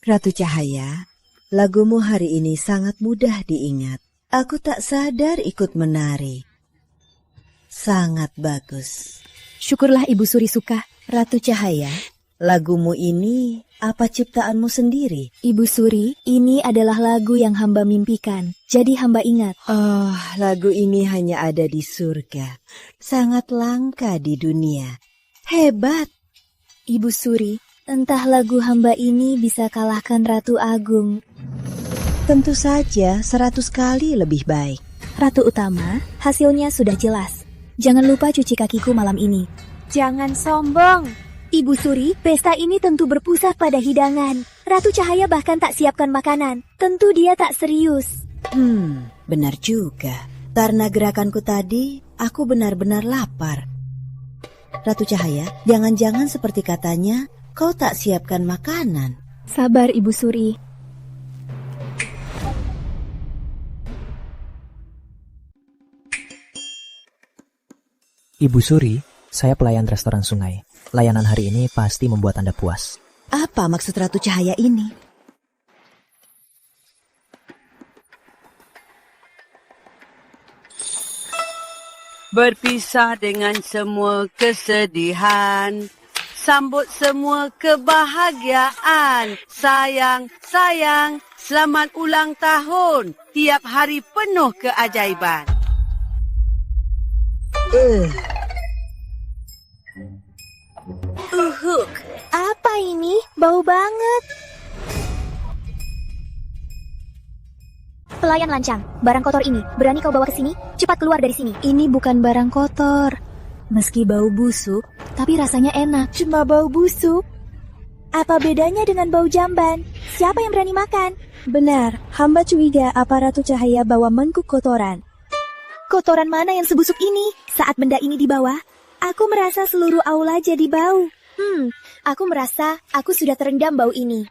Ratu Cahaya, lagumu hari ini sangat mudah diingat. Aku tak sadar ikut menari. Sangat bagus. Syukurlah Ibu Suri suka. Ratu Cahaya, lagumu ini apa ciptaanmu sendiri? Ibu Suri, ini adalah lagu yang hamba mimpikan. Jadi hamba ingat. Oh, lagu ini hanya ada di surga. Sangat langka di dunia. Hebat. Ibu Suri, entah lagu hamba ini bisa kalahkan Ratu Agung. Tentu saja 100 kali lebih baik. Ratu Utama, hasilnya sudah jelas. Jangan lupa cuci kakiku malam ini. Jangan sombong. Ibu Suri, pesta ini tentu berpusat pada hidangan. Ratu Cahaya bahkan tak siapkan makanan. Tentu dia tak serius. Benar juga. Karena gerakanku tadi, aku benar-benar lapar. Ratu Cahaya, jangan-jangan seperti katanya, kau tak siapkan makanan. Sabar Ibu Suri. Ibu Suri, saya pelayan restoran Sungai. Layanan hari ini pasti membuat Anda puas. Apa maksud Ratu Cahaya ini? Berpisah dengan semua kesedihan, sambut semua kebahagiaan. Sayang, sayang, selamat ulang tahun. Tiap hari penuh keajaiban. Apa ini? Bau banget. Pelayan lancang, barang kotor ini berani kau bawa ke sini? Cepat keluar dari sini. Ini bukan barang kotor. Meski bau busuk, tapi rasanya enak. Cuma bau busuk? Apa bedanya dengan bau jamban? Siapa yang berani makan? Benar, hamba curiga apa Ratu Cahaya bawa mangkuk kotoran. Kotoran mana yang sebusuk ini? Saat benda ini dibawa, aku merasa seluruh aula jadi bau. Aku merasa aku sudah terendam bau ini.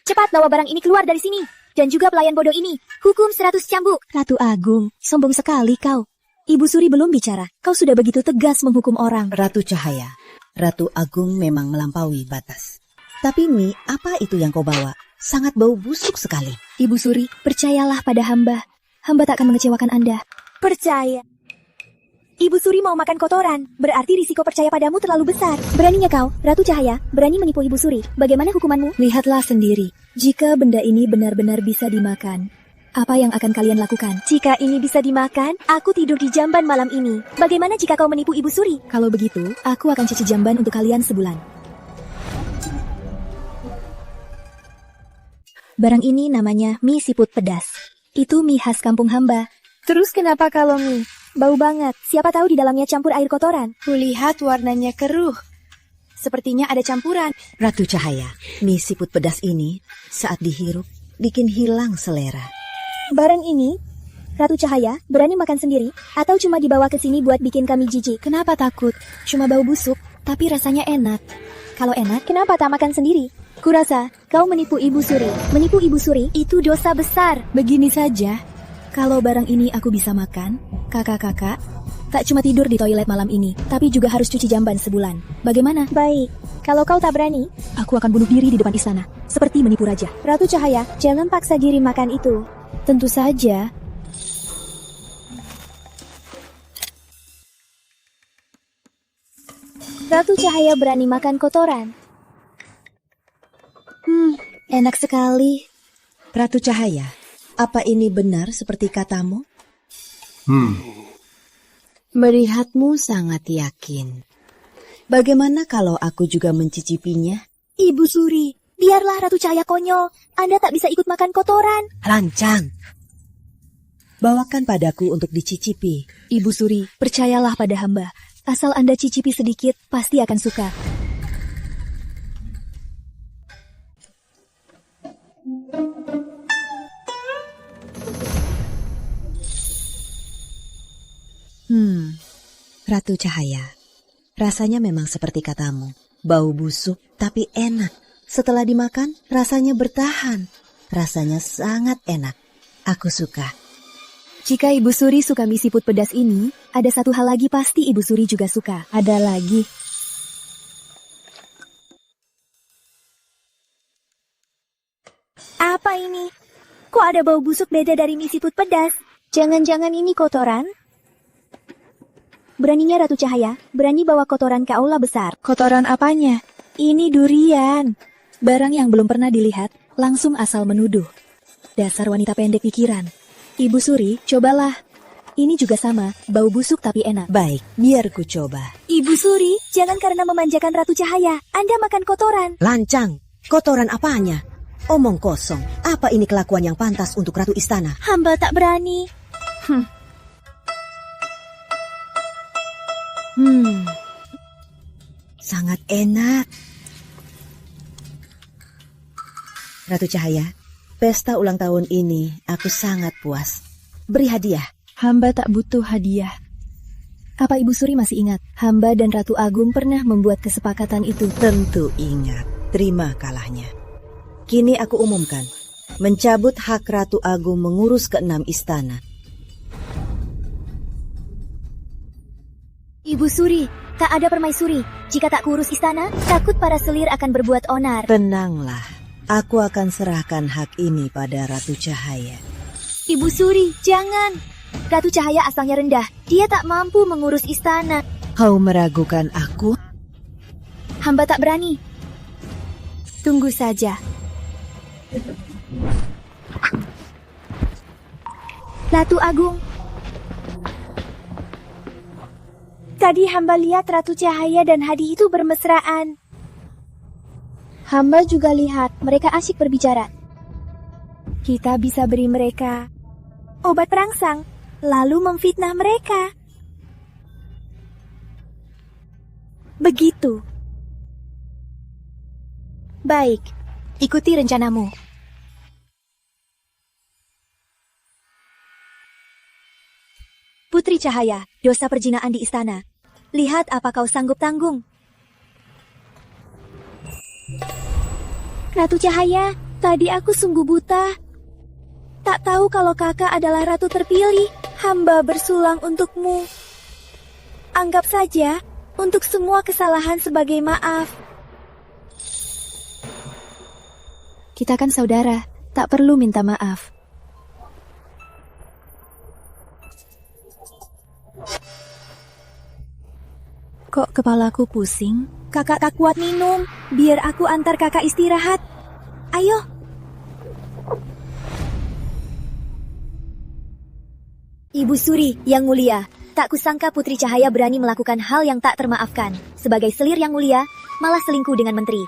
Cepat bawa barang ini keluar dari sini. Dan juga pelayan bodoh ini. Hukum 100 cambuk. Ratu Agung, sombong sekali kau. Ibu Suri belum bicara. Kau sudah begitu tegas menghukum orang. Ratu Cahaya, Ratu Agung memang melampaui batas. Tapi Mi, apa itu yang kau bawa? Sangat bau busuk sekali. Ibu Suri, percayalah pada hamba. Hamba tak akan mengecewakan Anda. Percaya. Ibu Suri mau makan kotoran, berarti risiko percaya padamu terlalu besar. Beraninya kau, Ratu Cahaya, berani menipu Ibu Suri. Bagaimana hukumanmu? Lihatlah sendiri. Jika benda ini benar-benar bisa dimakan, apa yang akan kalian lakukan? Jika ini bisa dimakan, aku tidur di jamban malam ini. Bagaimana jika kau menipu Ibu Suri? Kalau begitu, aku akan cuci jamban untuk kalian sebulan. Barang ini namanya mie siput pedas. Itu mie khas kampung hamba. Terus kenapa kalau mie? Bau banget. Siapa tahu di dalamnya campur air kotoran. Kulihat warnanya keruh. Sepertinya ada campuran. Ratu Cahaya, mie siput pedas ini saat dihirup bikin hilang selera. Barang ini, Ratu Cahaya berani makan sendiri atau cuma dibawa ke sini buat bikin kami jijik? Kenapa takut? Cuma bau busuk, tapi rasanya enak. Kalau enak, kenapa tak makan sendiri? Kurasa kau menipu Ibu Suri. Menipu Ibu Suri itu dosa besar. Begini saja. Kalau barang ini aku bisa makan, kakak-kakak, tak cuma tidur di toilet malam ini, tapi juga harus cuci jamban sebulan. Bagaimana? Baik, kalau kau tak berani, aku akan bunuh diri di depan istana, seperti menipu raja. Ratu Cahaya, jangan paksa diri makan itu. Tentu saja. Ratu Cahaya berani makan kotoran. Enak sekali. Ratu Cahaya, apa ini benar seperti katamu? Melihatmu sangat yakin. Bagaimana kalau aku juga mencicipinya? Ibu Suri, biarlah Ratu Cahaya konyol. Anda tak bisa ikut makan kotoran. Lancang. Bawakan padaku untuk dicicipi. Ibu Suri, percayalah pada hamba. Asal Anda cicipi sedikit, pasti akan suka. Ratu Cahaya, rasanya memang seperti katamu. Bau busuk tapi enak. Setelah dimakan, rasanya bertahan. Rasanya sangat enak. Aku suka. Jika Ibu Suri suka mie siput pedas ini, ada satu hal lagi pasti Ibu Suri juga suka. Ada lagi. Apa ini? Kok ada bau busuk beda dari mie siput pedas? Jangan-jangan ini kotoran? Beraninya Ratu Cahaya, berani bawa kotoran ke aula besar. Kotoran apanya? Ini durian. Barang yang belum pernah dilihat, langsung asal menuduh. Dasar wanita pendek pikiran. Ibu Suri, cobalah. Ini juga sama, bau busuk tapi enak. Baik, biar ku coba. Ibu Suri, jangan karena memanjakan Ratu Cahaya, Anda makan kotoran. Lancang, kotoran apanya? Omong kosong, apa ini kelakuan yang pantas untuk Ratu Istana? Hamba tak berani. Sangat enak. Ratu Cahaya, pesta ulang tahun ini aku sangat puas. Beri hadiah. Hamba tak butuh hadiah. Apa Ibu Suri masih ingat? Hamba dan Ratu Agung pernah membuat kesepakatan itu. Tentu ingat. Terima kalahnya. Kini aku umumkan. Mencabut hak Ratu Agung mengurus ke-6 istana. Ibu Suri, tak ada permaisuri. Jika tak kurus istana, takut para selir akan berbuat onar. Tenanglah, aku akan serahkan hak ini pada Ratu Cahaya. Ibu Suri, jangan. Ratu Cahaya asalnya rendah. Dia tak mampu mengurus istana. Kau meragukan aku? Hamba tak berani. Tunggu saja. Ratu Agung. Tadi hamba lihat Ratu Cahaya dan Hadi itu bermesraan. Hamba juga lihat mereka asyik berbicara. Kita bisa beri mereka obat perangsang, lalu memfitnah mereka. Begitu. Baik, ikuti rencanamu. Putri Cahaya, dosa perjinaan di istana. Lihat apa kau sanggup tanggung. Ratu Cahaya, tadi aku sungguh buta. Tak tahu kalau kakak adalah ratu terpilih. Hamba bersulang untukmu. Anggap saja untuk semua kesalahan sebagai maaf. Kita kan saudara, tak perlu minta maaf. Kok kepalaku pusing? Kakak tak kuat minum. Biar aku antar kakak istirahat. Ayo. Ibu Suri yang mulia, tak kusangka Putri Cahaya berani melakukan hal yang tak termaafkan. Sebagai selir yang mulia, malah selingkuh dengan menteri.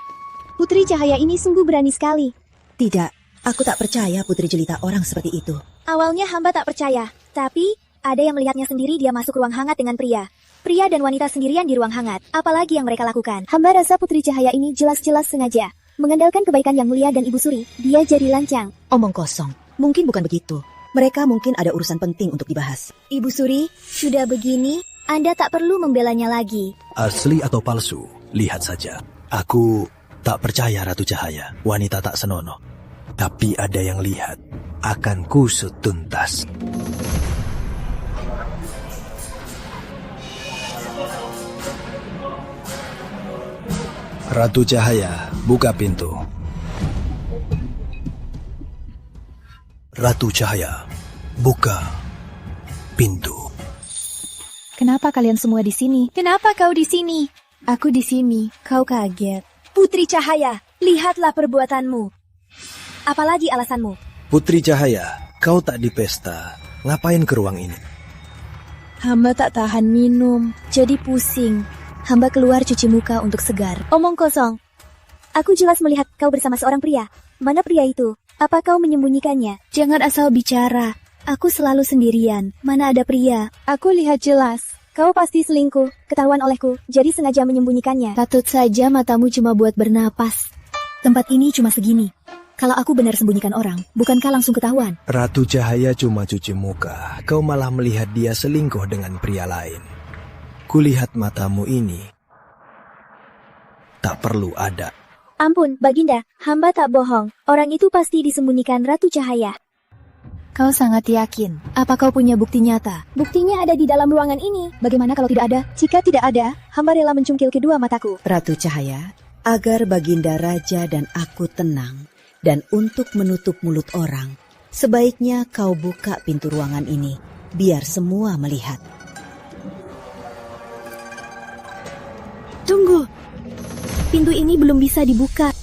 Putri Cahaya ini sungguh berani sekali. Tidak, aku tak percaya Putri Jelita orang seperti itu. Awalnya hamba tak percaya, tapi ada yang melihatnya sendiri dia masuk ruang hangat dengan pria. Pria dan wanita sendirian di ruang hangat. Apalagi yang mereka lakukan? Hamba rasa Putri Cahaya ini jelas-jelas sengaja mengandalkan kebaikan yang mulia dan Ibu Suri. Dia jadi lancang. Omong kosong. Mungkin bukan begitu. Mereka mungkin ada urusan penting untuk dibahas. Ibu Suri, sudah begini, Anda tak perlu membelanya lagi. Asli atau palsu, lihat saja. Aku tak percaya Ratu Cahaya, wanita tak senonoh. Tapi ada yang lihat, akan kusut tuntas. Ratu Cahaya, buka pintu. Ratu Cahaya, buka pintu. Kenapa kalian semua di sini? Kenapa kau di sini? Aku di sini. Kau kaget. Putri Cahaya, lihatlah perbuatanmu. Apalagi alasanmu? Putri Cahaya, kau tak di pesta. Ngapain ke ruang ini? Hamba tak tahan minum, jadi pusing. Hamba keluar cuci muka untuk segar. Omong kosong. Aku jelas melihat kau bersama seorang pria. Mana pria itu? Apa kau menyembunyikannya? Jangan asal bicara. Aku selalu sendirian. Mana ada pria? Aku lihat jelas. Kau pasti selingkuh. Ketahuan olehku. Jadi sengaja menyembunyikannya. Patut saja matamu cuma buat bernapas. Tempat ini cuma segini. Kalau aku benar sembunyikan orang, bukankah langsung ketahuan? Ratu Cahaya cuma cuci muka, kau malah melihat dia selingkuh dengan pria lain. Kulihat matamu ini. Tak perlu ada. Ampun, Baginda, hamba tak bohong. Orang itu pasti disembunyikan Ratu Cahaya. Kau sangat yakin? Apa kau punya bukti nyata? Buktinya ada di dalam ruangan ini. Bagaimana kalau tidak ada? Jika tidak ada, hamba rela mencungkil kedua mataku. Ratu Cahaya, agar Baginda Raja dan aku tenang, dan untuk menutup mulut orang, sebaiknya kau buka pintu ruangan ini, biar semua melihat. Tunggu, pintu ini belum bisa dibuka.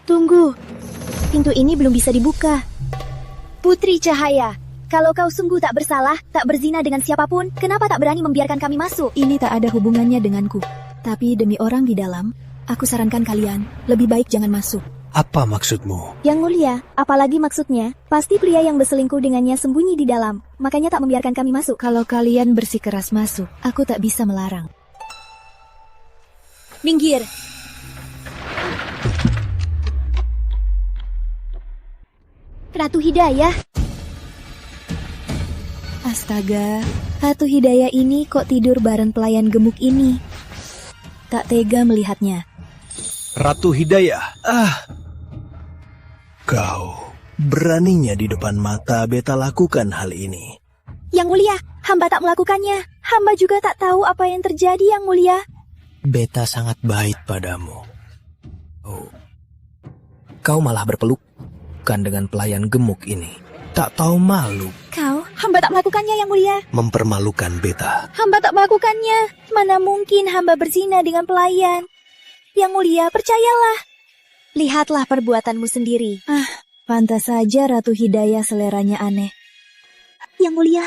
Tunggu, pintu ini belum bisa dibuka. Putri Cahaya, kalau kau sungguh tak bersalah, tak berzina dengan siapapun, kenapa tak berani membiarkan kami masuk? Ini tak ada hubungannya denganku. Tapi demi orang di dalam, aku sarankan kalian, lebih baik jangan masuk. Apa maksudmu? Yang mulia, apalagi maksudnya? Pasti pria yang berselingkuh dengannya sembunyi di dalam, makanya tak membiarkan kami masuk. Kalau kalian bersikeras masuk, aku tak bisa melarang. Minggir. Ratu Hidayah. Astaga, Ratu Hidayah ini kok tidur bareng pelayan gemuk ini? Tak tega melihatnya. Ratu Hidayah, kau beraninya di depan mata beta lakukan hal ini. Yang mulia, hamba tak melakukannya. Hamba juga tak tahu apa yang terjadi, Yang mulia. Beta sangat baik padamu. Oh, kau malah berpelukan dengan pelayan gemuk ini. Tak tahu malu. Kau, hamba tak melakukannya, Yang mulia. Mempermalukan beta. Hamba tak melakukannya. Mana mungkin hamba berzina dengan pelayan. Yang mulia, percayalah. Lihatlah perbuatanmu sendiri. Pantas saja Ratu Hidayah seleranya aneh. Yang mulia,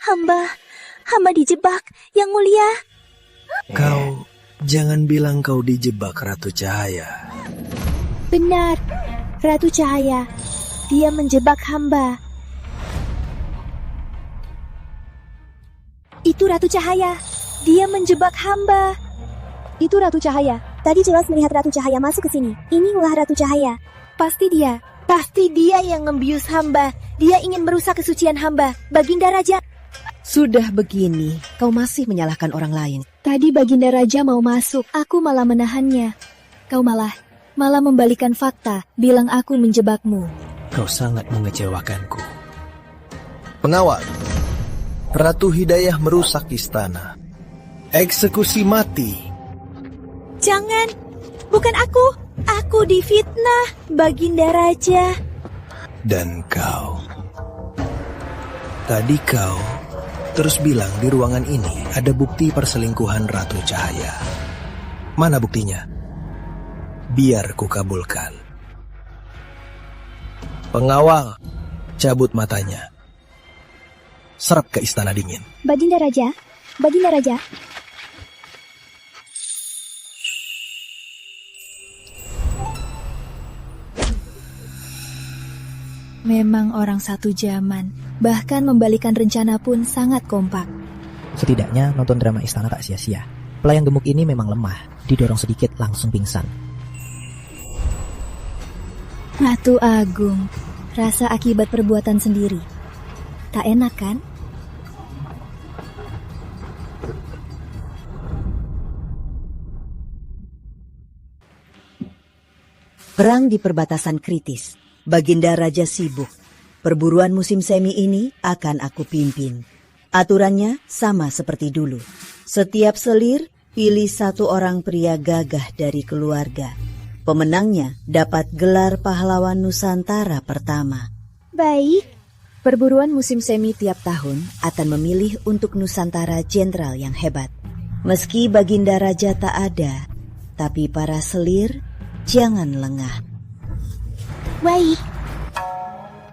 hamba dijebak, Yang mulia. Kau jangan bilang kau dijebak, Ratu Cahaya. Benar, Ratu Cahaya. Dia menjebak hamba. Itu Ratu Cahaya. Dia menjebak hamba. Itu Ratu Cahaya. Tadi jelas melihat Ratu Cahaya masuk ke sini. Ini ulah Ratu Cahaya. Pasti dia. Pasti dia yang membius hamba. Dia ingin merusak kesucian hamba. Baginda Raja. Sudah begini, kau masih menyalahkan orang lain. Tadi Baginda Raja mau masuk, aku malah menahannya. Kau malah membalikan fakta, bilang aku menjebakmu. Kau sangat mengecewakanku. Pengawal, Ratu Hidayah merusak istana. Eksekusi mati. Jangan, bukan aku. Aku difitnah, Baginda Raja. Dan kau. Tadi kau terus bilang di ruangan ini ada bukti perselingkuhan Ratu Cahaya. Mana buktinya? Biar ku kabulkan. Pengawal, cabut matanya. Serap ke istana dingin. Baginda Raja, Baginda Raja. Memang orang satu zaman, bahkan membalikan rencana pun sangat kompak. Setidaknya nonton drama istana tak sia-sia. Pelayan gemuk ini memang lemah, didorong sedikit langsung pingsan. Ratu Agung, rasa akibat perbuatan sendiri. Tak enak kan? Perang di perbatasan kritis. Baginda Raja sibuk. Perburuan musim semi ini akan aku pimpin. Aturannya sama seperti dulu. Setiap selir, pilih satu orang pria gagah dari keluarga. Pemenangnya dapat gelar pahlawan Nusantara pertama. Baik. Perburuan musim semi tiap tahun akan memilih untuk Nusantara jenderal yang hebat. Meski Baginda Raja tak ada, tapi para selir jangan lengah. Baik.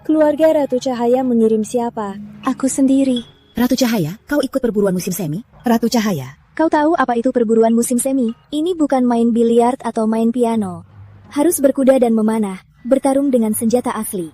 Keluarga Ratu Cahaya mengirim siapa? Aku sendiri. Ratu Cahaya, kau ikut perburuan musim semi? Ratu Cahaya, kau tahu apa itu perburuan musim semi? Ini bukan main biliar atau main piano. Harus berkuda dan memanah, bertarung dengan senjata asli.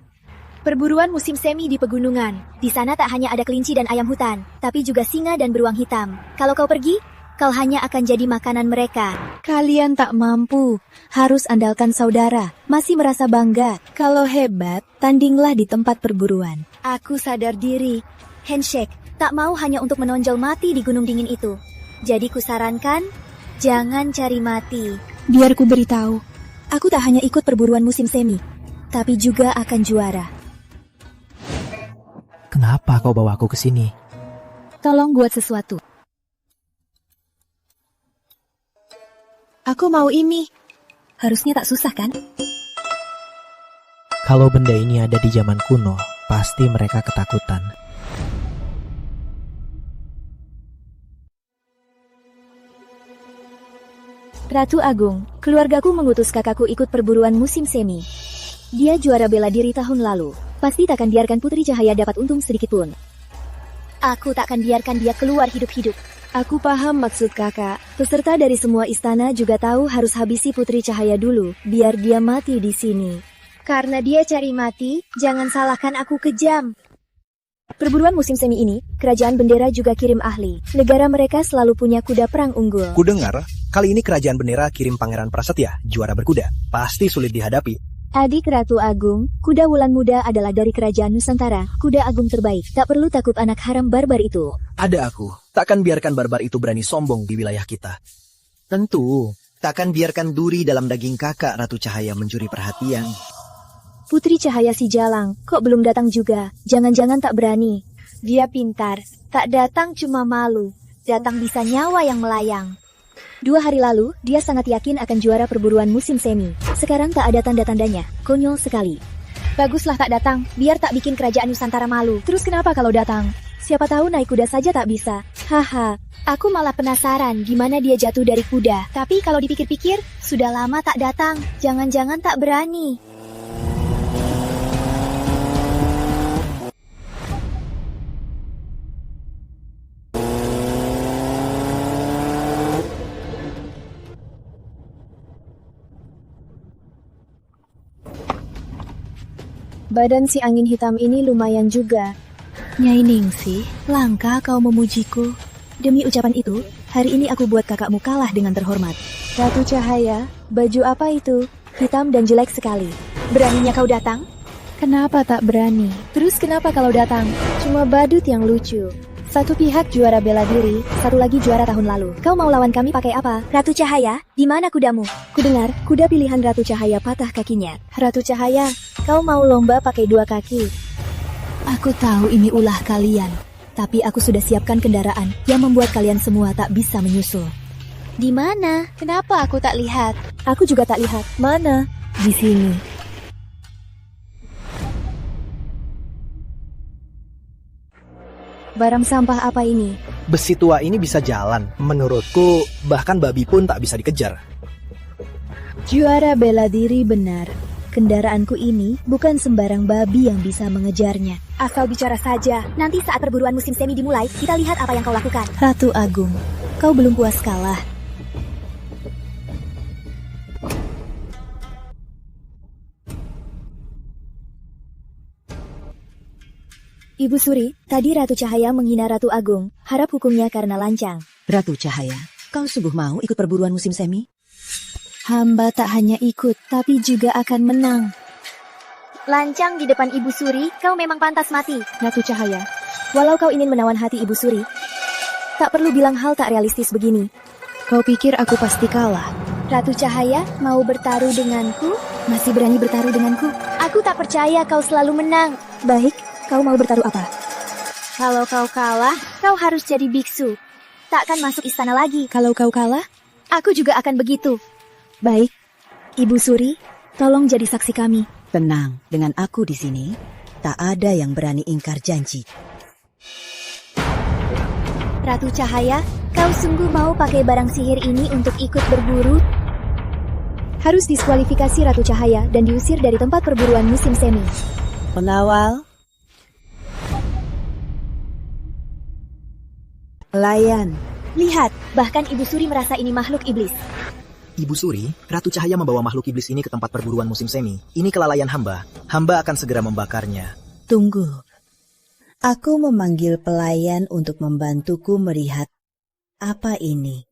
Perburuan musim semi di pegunungan. Di sana tak hanya ada kelinci dan ayam hutan, tapi juga singa dan beruang hitam. Kalau kau pergi, kau hanya akan jadi makanan mereka. Kalian tak mampu, harus andalkan saudara. Masih merasa bangga? Kalau hebat, tandinglah di tempat perburuan. Aku sadar diri. Handshake, tak mau hanya untuk menonjol mati di gunung dingin itu. Jadi kusarankan, jangan cari mati. Biar ku beritahu, aku tak hanya ikut perburuan musim semi, tapi juga akan juara. Kenapa kau bawa aku ke sini? Tolong buat sesuatu. Aku mau ini. Harusnya tak susah kan? Kalau benda ini ada di zaman kuno, pasti mereka ketakutan. Ratu Agung, keluargaku mengutus kakakku ikut perburuan musim semi. Dia juara bela diri tahun lalu. Pasti takkan biarkan Putri Cahaya dapat untung sedikitpun. Aku takkan biarkan dia keluar hidup-hidup. Aku paham maksud kakak. Peserta dari semua istana juga tahu harus habisi Putri Cahaya dulu, biar dia mati di sini. Karena dia cari mati, jangan salahkan aku kejam. Perburuan musim semi ini, Kerajaan Bendera juga kirim ahli. Negara mereka selalu punya kuda perang unggul. Kudengar, kali ini Kerajaan Bendera kirim Pangeran Prasetya, juara berkuda. Pasti sulit dihadapi. Adik Ratu Agung, kuda Wulan Muda adalah dari Kerajaan Nusantara, kuda agung terbaik. Tak perlu takut anak haram barbar itu. Ada aku, takkan biarkan barbar itu berani sombong di wilayah kita. Tentu, takkan biarkan duri dalam daging kakak Ratu Cahaya mencuri perhatian. Putri Cahaya si Jalang, kok belum datang juga? Jangan-jangan tak berani. Dia pintar, tak datang cuma malu. Datang bisa nyawa yang melayang. 2 hari lalu, dia sangat yakin akan juara perburuan musim semi. Sekarang tak ada tanda-tandanya. Konyol sekali. Baguslah tak datang, biar tak bikin Kerajaan Nusantara malu. Terus kenapa kalau datang? Siapa tahu naik kuda saja tak bisa. Haha, aku malah penasaran gimana dia jatuh dari kuda. Tapi kalau dipikir-pikir, sudah lama tak datang. Jangan-jangan tak berani. Badan si angin hitam ini lumayan juga. Nyai Ningsih, langka kau memujiku. Demi ucapan itu, hari ini aku buat kakakmu kalah dengan terhormat. Ratu Cahaya, baju apa itu? Hitam dan jelek sekali. Beraninya kau datang? Kenapa tak berani? Terus kenapa kalau datang? Cuma badut yang lucu. Satu pihak juara bela diri, satu lagi juara tahun lalu. Kau mau lawan kami pakai apa? Ratu Cahaya, di mana kudamu? Kudengar, kuda pilihan Ratu Cahaya patah kakinya. Ratu Cahaya, kau mau lomba pakai 2 kaki? Aku tahu ini ulah kalian, tapi aku sudah siapkan kendaraan yang membuat kalian semua tak bisa menyusul. Di mana? Kenapa aku tak lihat? Aku juga tak lihat. Mana? Di sini. Barang sampah apa ini? Besi tua ini bisa jalan. Menurutku, bahkan babi pun tak bisa dikejar. Juara bela diri benar. Kendaraanku ini bukan sembarang babi yang bisa mengejarnya. Asal bicara saja. Nanti saat perburuan musim semi dimulai, kita lihat apa yang kau lakukan. Ratu Agung, kau belum puas kalah. Ibu Suri, tadi Ratu Cahaya menghina Ratu Agung. Harap hukumnya karena lancang. Ratu Cahaya, kau sungguh mau ikut perburuan musim semi? Hamba tak hanya ikut, tapi juga akan menang. Lancang di depan Ibu Suri, kau memang pantas mati. Ratu Cahaya, walau kau ingin menawan hati Ibu Suri, tak perlu bilang hal tak realistis begini. Kau pikir aku pasti kalah? Ratu Cahaya, mau bertaruh denganku? Masih berani bertaruh denganku? Aku tak percaya kau selalu menang. Baik, kau mau bertaruh apa? Kalau kau kalah, kau harus jadi biksu. Takkan masuk istana lagi. Kalau kau kalah, aku juga akan begitu. Baik, Ibu Suri, tolong jadi saksi kami. Tenang, dengan aku di sini, tak ada yang berani ingkar janji. Ratu Cahaya, kau sungguh mau pakai barang sihir ini untuk ikut berburu? Harus diskualifikasi Ratu Cahaya dan diusir dari tempat perburuan musim semi. Pengawal, pelayan. Lihat, bahkan Ibu Suri merasa ini makhluk iblis. Ibu Suri, Ratu Cahaya membawa makhluk iblis ini ke tempat perburuan musim semi. Ini kelalaian hamba. Hamba akan segera membakarnya. Tunggu. Aku memanggil pelayan untuk membantuku melihat apa ini.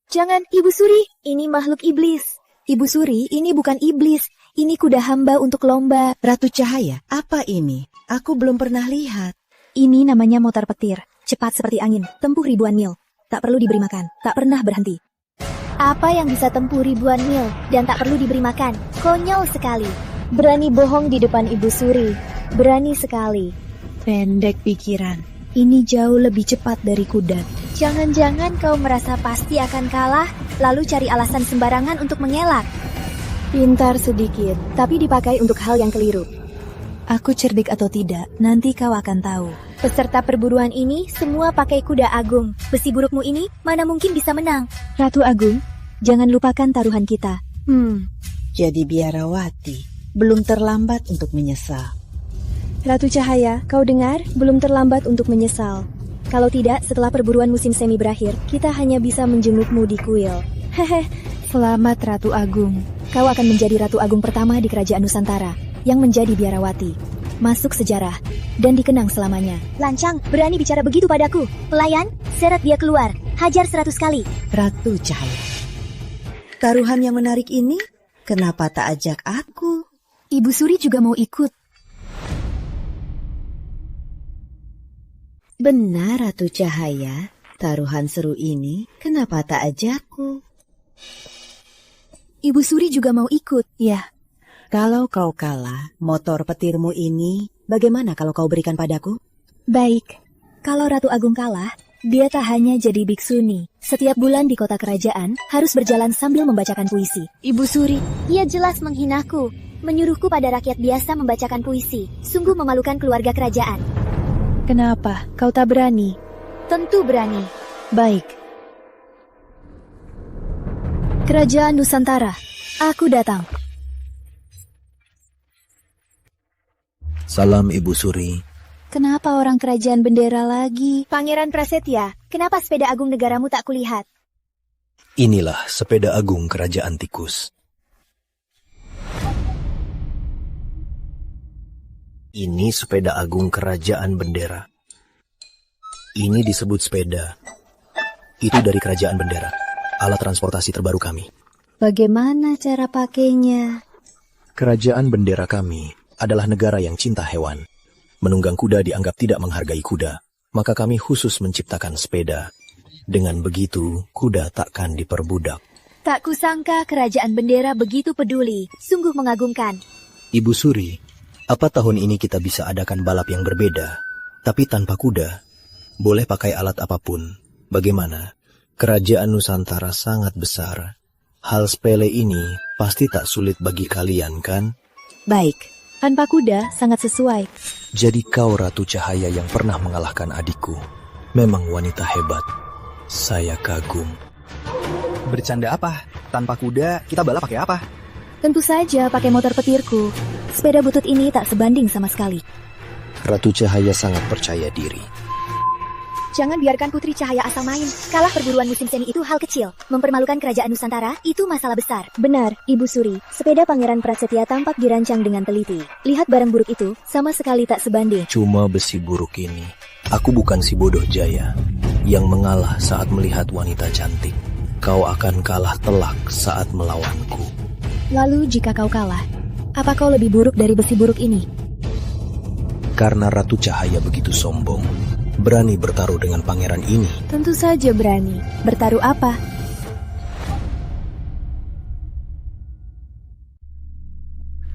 Jangan, Ibu Suri, ini makhluk iblis. Ibu Suri, ini bukan iblis. Ini kuda hamba untuk lomba. Ratu Cahaya, apa ini? Aku belum pernah lihat. Ini namanya motor petir. Cepat seperti angin, tempuh ribuan mil. Tak perlu diberi makan, tak pernah berhenti. Apa yang bisa tempuh ribuan mil dan tak perlu diberi makan? Konyol sekali. Berani bohong di depan Ibu Suri. Berani sekali. Pendek pikiran. Ini jauh lebih cepat dari kuda. Jangan-jangan kau merasa pasti akan kalah, lalu cari alasan sembarangan untuk mengelak. Pintar sedikit, tapi dipakai untuk hal yang keliru. Aku cerdik atau tidak, nanti kau akan tahu. Peserta perburuan ini semua pakai kuda agung. Besi burukmu ini mana mungkin bisa menang. Ratu Agung, jangan lupakan taruhan kita. Jadi biarawati, belum terlambat untuk menyesal. Ratu Cahaya, kau dengar? Belum terlambat untuk menyesal. Kalau tidak, setelah perburuan musim semi berakhir, kita hanya bisa menjengukmu di kuil. Hehe, selamat Ratu Agung. Kau akan menjadi Ratu Agung pertama di Kerajaan Nusantara yang menjadi biarawati. Masuk sejarah dan dikenang selamanya. Lancang, berani bicara begitu padaku. Pelayan, seret dia keluar. Hajar 100 kali. Ratu Cahaya, taruhan yang menarik ini, kenapa tak ajak aku? Ibu Suri juga mau ikut. Benar Ratu Cahaya, taruhan seru ini, kenapa tak ajakku? Ibu Suri juga mau ikut, ya. Kalau kau kalah, motor petirmu ini, bagaimana kalau kau berikan padaku? Baik, kalau Ratu Agung kalah, dia tak hanya jadi biksuni. Setiap bulan di kota kerajaan, harus berjalan sambil membacakan puisi. Ibu Suri, ia jelas menghinaku. Menyuruhku pada rakyat biasa membacakan puisi. Sungguh memalukan keluarga kerajaan. Kenapa? Kau tak berani? Tentu berani. Baik. Kerajaan Nusantara, aku datang. Salam Ibu Suri. Kenapa orang kerajaan bendera lagi? Pangeran Prasetya, kenapa sepeda agung negaramu tak kulihat? Inilah sepeda agung kerajaan tikus. Ini sepeda agung kerajaan bendera. Ini disebut sepeda. Itu dari kerajaan bendera. Alat transportasi terbaru kami. Bagaimana cara pakainya? Kerajaan bendera kami adalah negara yang cinta hewan. Menunggang kuda dianggap tidak menghargai kuda. Maka kami khusus menciptakan sepeda. Dengan begitu, kuda takkan diperbudak. Tak kusangka kerajaan bendera begitu peduli. Sungguh mengagumkan. Ibu Suri, apa tahun ini kita bisa adakan balap yang berbeda, tapi tanpa kuda? Boleh pakai alat apapun. Bagaimana? Kerajaan Nusantara sangat besar. Hal sepele ini pasti tak sulit bagi kalian, kan? Baik, tanpa kuda sangat sesuai. Jadi kau Ratu Cahaya yang pernah mengalahkan adikku. Memang wanita hebat. Saya kagum. Bercanda apa? Tanpa kuda, kita balap pakai apa? Tentu saja pakai motor petirku. Sepeda butut ini tak sebanding sama sekali. Ratu Cahaya sangat percaya diri. Jangan biarkan Putri Cahaya asal main. Kalah perburuan musim semi itu hal kecil. Mempermalukan kerajaan Nusantara itu masalah besar. Benar, Ibu Suri. Sepeda Pangeran Prasetya tampak dirancang dengan teliti. Lihat barang buruk itu, sama sekali tak sebanding. Cuma besi buruk ini. Aku bukan si bodoh jaya yang mengalah saat melihat wanita cantik. Kau akan kalah telak saat melawanku. Lalu jika kau kalah, apa kau lebih buruk dari besi buruk ini? Karena Ratu Cahaya begitu sombong, berani bertaruh dengan pangeran ini. Tentu saja berani. Bertaruh apa?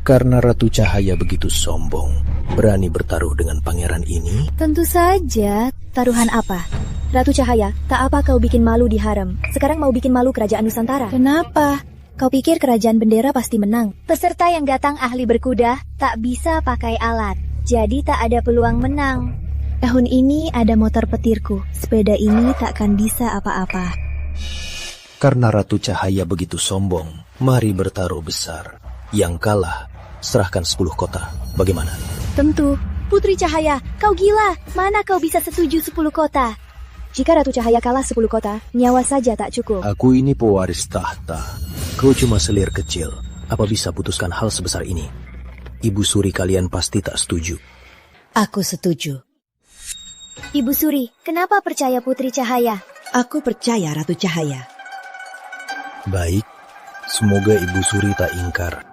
Karena Ratu Cahaya begitu sombong, berani bertaruh dengan pangeran ini. Tentu saja. Taruhan apa? Ratu Cahaya, tak apa kau bikin malu di harem. Sekarang mau bikin malu kerajaan Nusantara. Kenapa? Kau pikir kerajaan bendera pasti menang? Peserta yang datang ahli berkuda tak bisa pakai alat. Jadi tak ada peluang menang. Tahun ini ada motor petirku. Sepeda ini takkan bisa apa-apa. Karena Ratu Cahaya begitu sombong, mari bertaruh besar. Yang kalah, serahkan 10 kota. Bagaimana? Tentu. Putri Cahaya, kau gila. Mana kau bisa setuju 10 kota? Jika Ratu Cahaya kalah 10 kota, nyawa saja tak cukup. Aku ini pewaris tahta. Kau cuma selir kecil. Apa bisa putuskan hal sebesar ini? Ibu Suri kalian pasti tak setuju. Aku setuju. Ibu Suri, kenapa percaya Putri Cahaya? Aku percaya Ratu Cahaya. Baik, semoga Ibu Suri tak ingkar.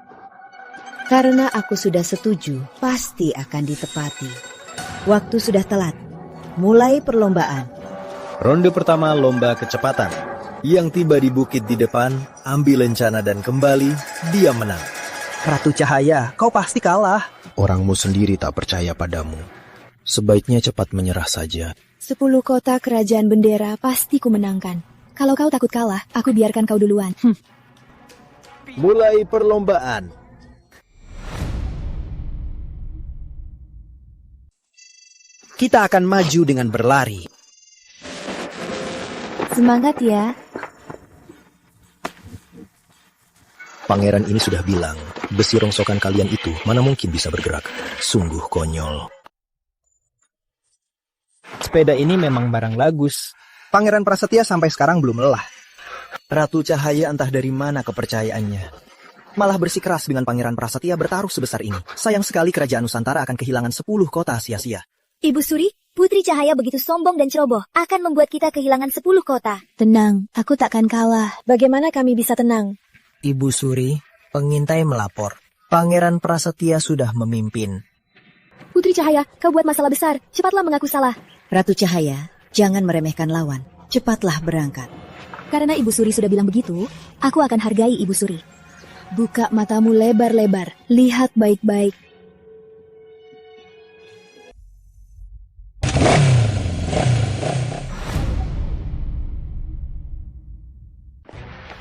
Karena aku sudah setuju, pasti akan ditepati. Waktu sudah telat. Mulai perlombaan. Ronde pertama lomba kecepatan. Yang tiba di bukit di depan, ambil lencana dan kembali, dia menang. Ratu Cahaya, kau pasti kalah. Orangmu sendiri tak percaya padamu. Sebaiknya cepat menyerah saja. 10 kota kerajaan bendera pasti ku menangkan. Kalau kau takut kalah, aku biarkan kau duluan. Mulai perlombaan. Kita akan maju dengan berlari. Semangat ya. Pangeran ini sudah bilang, besi rongsokan kalian itu mana mungkin bisa bergerak. Sungguh konyol. Sepeda ini memang barang bagus. Pangeran Prasetya sampai sekarang belum lelah. Ratu Cahaya entah dari mana kepercayaannya. Malah bersikeras dengan Pangeran Prasetya bertaruh sebesar ini. Sayang sekali kerajaan Nusantara akan kehilangan 10 kota sia-sia. Ibu Suri, Putri Cahaya begitu sombong dan ceroboh, akan membuat kita kehilangan 10 kota. Tenang, aku takkan kalah. Bagaimana kami bisa tenang? Ibu Suri, pengintai melapor. Pangeran Prasetya sudah memimpin. Putri Cahaya, kau buat masalah besar. Cepatlah mengaku salah. Ratu Cahaya, jangan meremehkan lawan. Cepatlah berangkat. Karena Ibu Suri sudah bilang begitu, aku akan hargai Ibu Suri. Buka matamu lebar-lebar. Lihat baik-baik.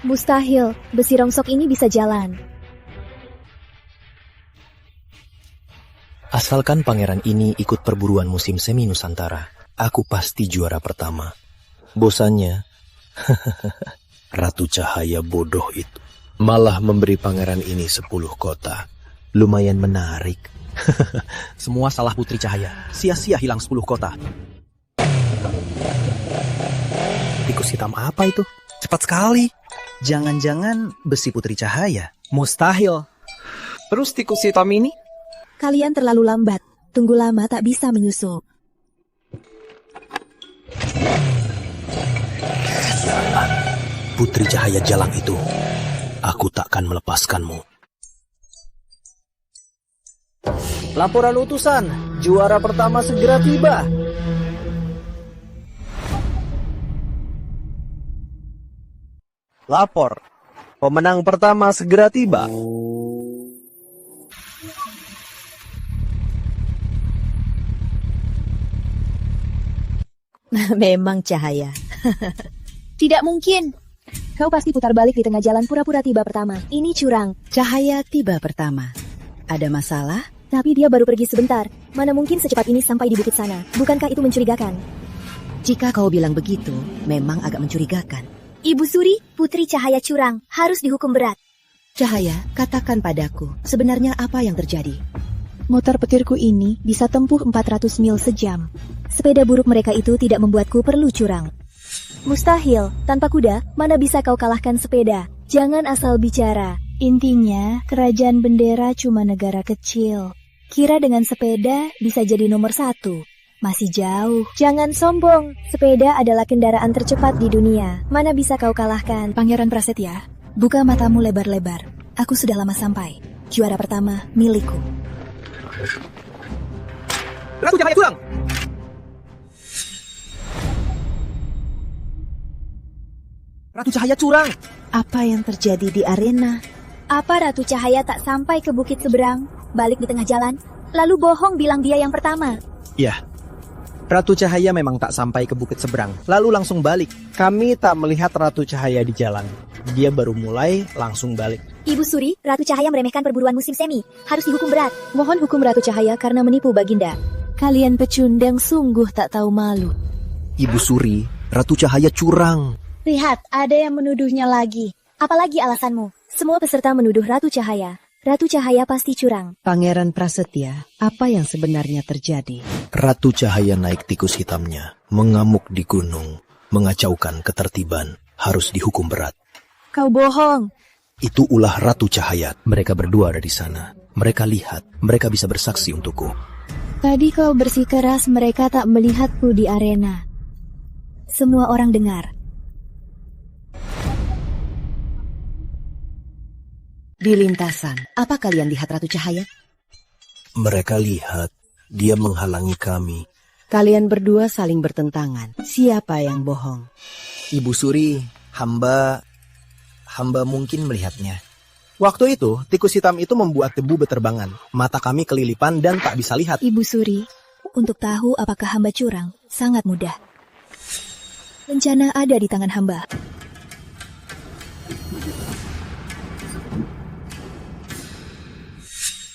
Mustahil, besi rongsok ini bisa jalan. Asalkan pangeran ini ikut perburuan musim semi Nusantara, aku pasti juara pertama. Bosannya, Ratu Cahaya bodoh itu. Malah memberi pangeran ini 10 kota. Lumayan menarik. Semua salah Putri Cahaya. Sia-sia hilang 10 kota. Tikus hitam apa itu? Cepat sekali. Jangan-jangan besi Putri Cahaya. Mustahil. Terus tikus hitam ini? Kalian terlalu lambat. Tunggu lama tak bisa menyusul. Putri Cahaya jalang itu. Aku takkan melepaskanmu. Laporan utusan. Juara pertama segera tiba. Lapor. Pemenang pertama segera tiba. Memang Cahaya. Tidak mungkin. Kau pasti putar balik di tengah jalan pura-pura tiba pertama. Ini curang. Cahaya tiba pertama. Ada masalah? Tapi dia baru pergi sebentar. Mana mungkin secepat ini sampai di bukit sana? Bukankah itu mencurigakan? Jika kau bilang begitu, memang agak mencurigakan. Ibu Suri, Putri Cahaya curang, harus dihukum berat. Cahaya, katakan padaku, sebenarnya apa yang terjadi? Motor petirku ini bisa tempuh 400 mil sejam. Sepeda buruk mereka itu tidak membuatku perlu curang. Mustahil, tanpa kuda, mana bisa kau kalahkan sepeda? Jangan asal bicara. Intinya, kerajaan bendera cuma negara kecil. Kira dengan sepeda bisa jadi nomor 1. Masih jauh. Jangan sombong. Sepeda adalah kendaraan tercepat di dunia. Mana bisa kau kalahkan? Pangeran Prasetya, buka matamu lebar-lebar. Aku sudah lama sampai. Juara pertama milikku. Ratu Cahaya curang! Ratu Cahaya curang! Apa yang terjadi di arena? Apa Ratu Cahaya tak sampai ke bukit seberang, balik di tengah jalan, lalu bohong bilang dia yang pertama? Ya, Ratu Cahaya memang tak sampai ke bukit seberang, lalu langsung balik. Kami tak melihat Ratu Cahaya di jalan. Dia baru mulai, langsung balik. Ibu Suri, Ratu Cahaya meremehkan perburuan musim semi. Harus dihukum berat. Mohon hukum Ratu Cahaya karena menipu Baginda. Kalian pecundang sungguh tak tahu malu. Ibu Suri, Ratu Cahaya curang. Lihat, ada yang menuduhnya lagi. Apalagi alasanmu? Semua peserta menuduh Ratu Cahaya. Ratu Cahaya pasti curang. Pangeran Prasetya, apa yang sebenarnya terjadi? Ratu Cahaya naik tikus hitamnya, mengamuk di gunung, mengacaukan ketertiban, harus dihukum berat. Kau bohong. Itu ulah Ratu Cahaya. Mereka berdua ada di sana. Mereka lihat, mereka bisa bersaksi untukku. Tadi kau bersikeras mereka tak melihatku di arena. Semua orang dengar. Di lintasan, apa kalian lihat Ratu Cahaya? Mereka lihat dia menghalangi kami. Kalian berdua saling bertentangan. Siapa yang bohong? Ibu Suri, hamba mungkin melihatnya. Waktu itu, tikus hitam itu membuat debu beterbangan. Mata kami kelilipan dan tak bisa lihat. Ibu Suri, untuk tahu apakah hamba curang, sangat mudah. Rencana ada di tangan hamba.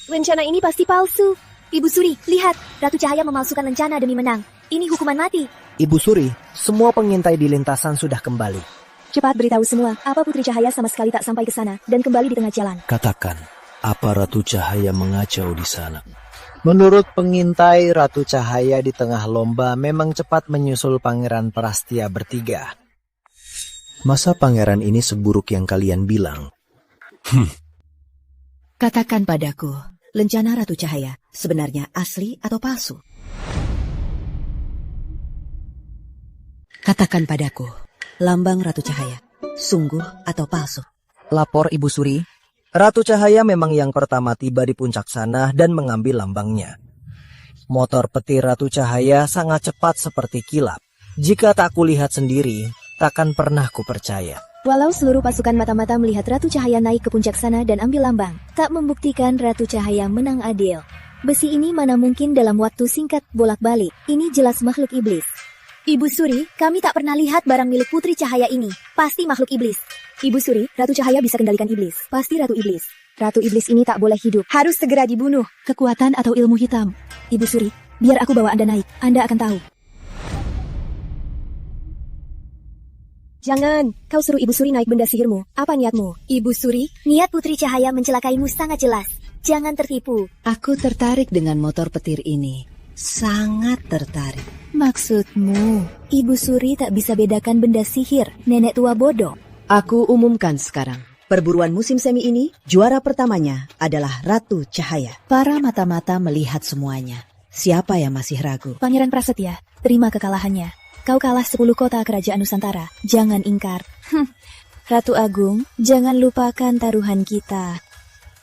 Rencana ini pasti palsu. Ibu Suri, lihat. Ratu Cahaya memalsukan rencana demi menang. Ini hukuman mati. Ibu Suri, semua pengintai di lintasan sudah kembali. Cepat beritahu semua, apa Putri Cahaya sama sekali tak sampai ke sana dan kembali di tengah jalan. Katakan, apa Ratu Cahaya mengacau di sana? Menurut pengintai, Ratu Cahaya di tengah lomba memang cepat menyusul Pangeran Prastia bertiga. Masa pangeran ini seburuk yang kalian bilang? Katakan padaku, rencana Ratu Cahaya sebenarnya asli atau palsu? Katakan padaku, lambang Ratu Cahaya, sungguh atau palsu? Lapor Ibu Suri, Ratu Cahaya memang yang pertama tiba di puncak sana dan mengambil lambangnya. Motor petir Ratu Cahaya sangat cepat seperti kilat. Jika tak kulihat sendiri, takkan pernah kupercaya. Walau seluruh pasukan mata-mata melihat Ratu Cahaya naik ke puncak sana dan ambil lambang, tak membuktikan Ratu Cahaya menang adil. Besi ini mana mungkin dalam waktu singkat bolak-balik. Ini jelas makhluk iblis. Ibu Suri, kami tak pernah lihat barang milik Putri Cahaya ini. Pasti makhluk iblis. Ibu Suri, Ratu Cahaya bisa kendalikan iblis. Pasti Ratu Iblis. Ratu Iblis ini tak boleh hidup. Harus segera dibunuh. Kekuatan atau ilmu hitam. Ibu Suri, biar aku bawa Anda naik. Anda akan tahu. Jangan, kau suruh Ibu Suri naik benda sihirmu. Apa niatmu? Ibu Suri, niat Putri Cahaya mencelakaimu sangat jelas. Jangan tertipu. Aku tertarik dengan motor petir ini. Sangat tertarik. Maksudmu, Ibu Suri tak bisa bedakan benda sihir, nenek tua bodoh. Aku umumkan sekarang. Perburuan musim semi ini, juara pertamanya adalah Ratu Cahaya. Para mata-mata melihat semuanya. Siapa yang masih ragu? Pangeran Prasetya, terima kekalahannya. Kau kalah 10 kota kerajaan Nusantara. Jangan ingkar. Ratu Agung, jangan lupakan taruhan kita.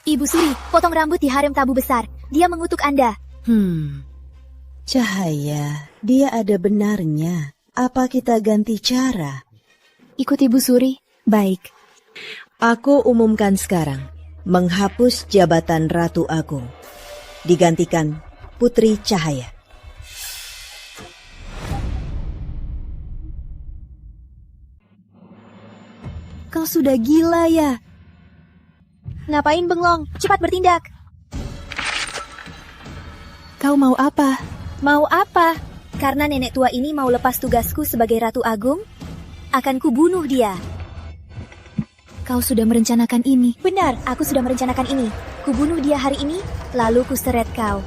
Ibu Suri, potong rambut di harem tabu besar. Dia mengutuk Anda. Cahaya, dia ada benarnya. Apa kita ganti cara? Ikut Ibu Suri. Baik. Aku umumkan sekarang. Menghapus jabatan Ratu Agung. Digantikan Putri Cahaya. Kau sudah gila ya? Ngapain bengong? Cepat bertindak. Kau mau apa? Mau apa? Karena nenek tua ini mau lepas tugasku sebagai Ratu Agung, akan kubunuh dia. Kau sudah merencanakan ini? Benar, aku sudah merencanakan ini. Kubunuh dia hari ini, lalu kuseret kau.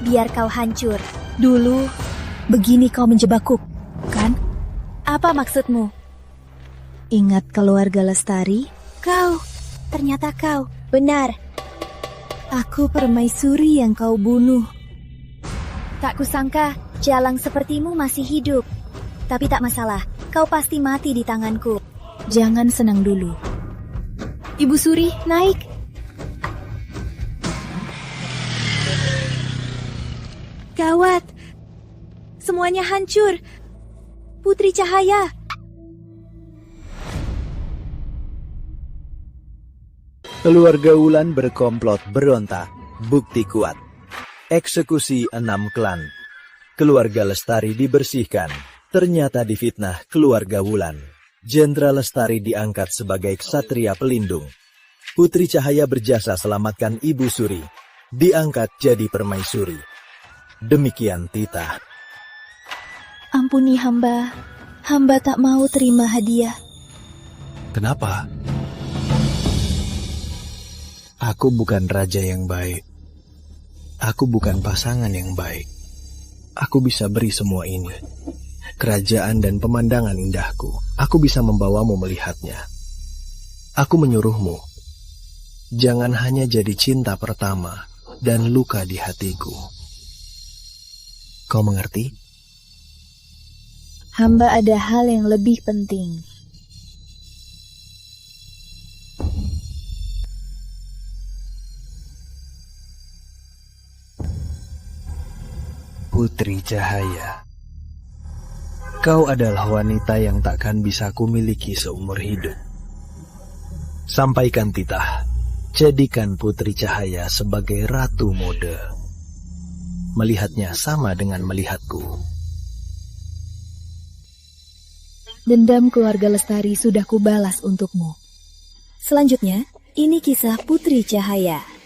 Biar kau hancur. Dulu, begini kau menjebakku, kan? Apa maksudmu? Ingat keluarga Lestari? Kau, ternyata kau. Benar. Aku permaisuri yang kau bunuh. Tak kusangka, jalang sepertimu masih hidup. Tapi tak masalah, kau pasti mati di tanganku. Jangan senang dulu. Ibu Suri, naik. Gawat. Semuanya hancur. Putri Cahaya. Keluarga Wulan berkomplot berontak. Bukti kuat. Eksekusi 6 klan. Keluarga Lestari dibersihkan. Ternyata difitnah keluarga Wulan. Jenderal Lestari diangkat sebagai ksatria pelindung. Putri Cahaya berjasa selamatkan Ibu Suri. Diangkat jadi permaisuri. Demikian titah. Ampuni hamba. Hamba tak mau terima hadiah. Kenapa? Aku bukan raja yang baik. Aku bukan pasangan yang baik. Aku bisa beri semua ini. Kerajaan dan pemandangan indahku. Aku bisa membawamu melihatnya. Aku menyuruhmu. Jangan hanya jadi cinta pertama dan luka di hatiku. Kau mengerti? Hamba ada hal yang lebih penting. Putri Cahaya. Kau adalah wanita yang takkan bisa kumiliki seumur hidup. Sampaikan titah, jadikan Putri Cahaya sebagai ratu mode. Melihatnya sama dengan melihatku. Dendam keluarga Lestari sudah kubalas untukmu. Selanjutnya, ini kisah Putri Cahaya.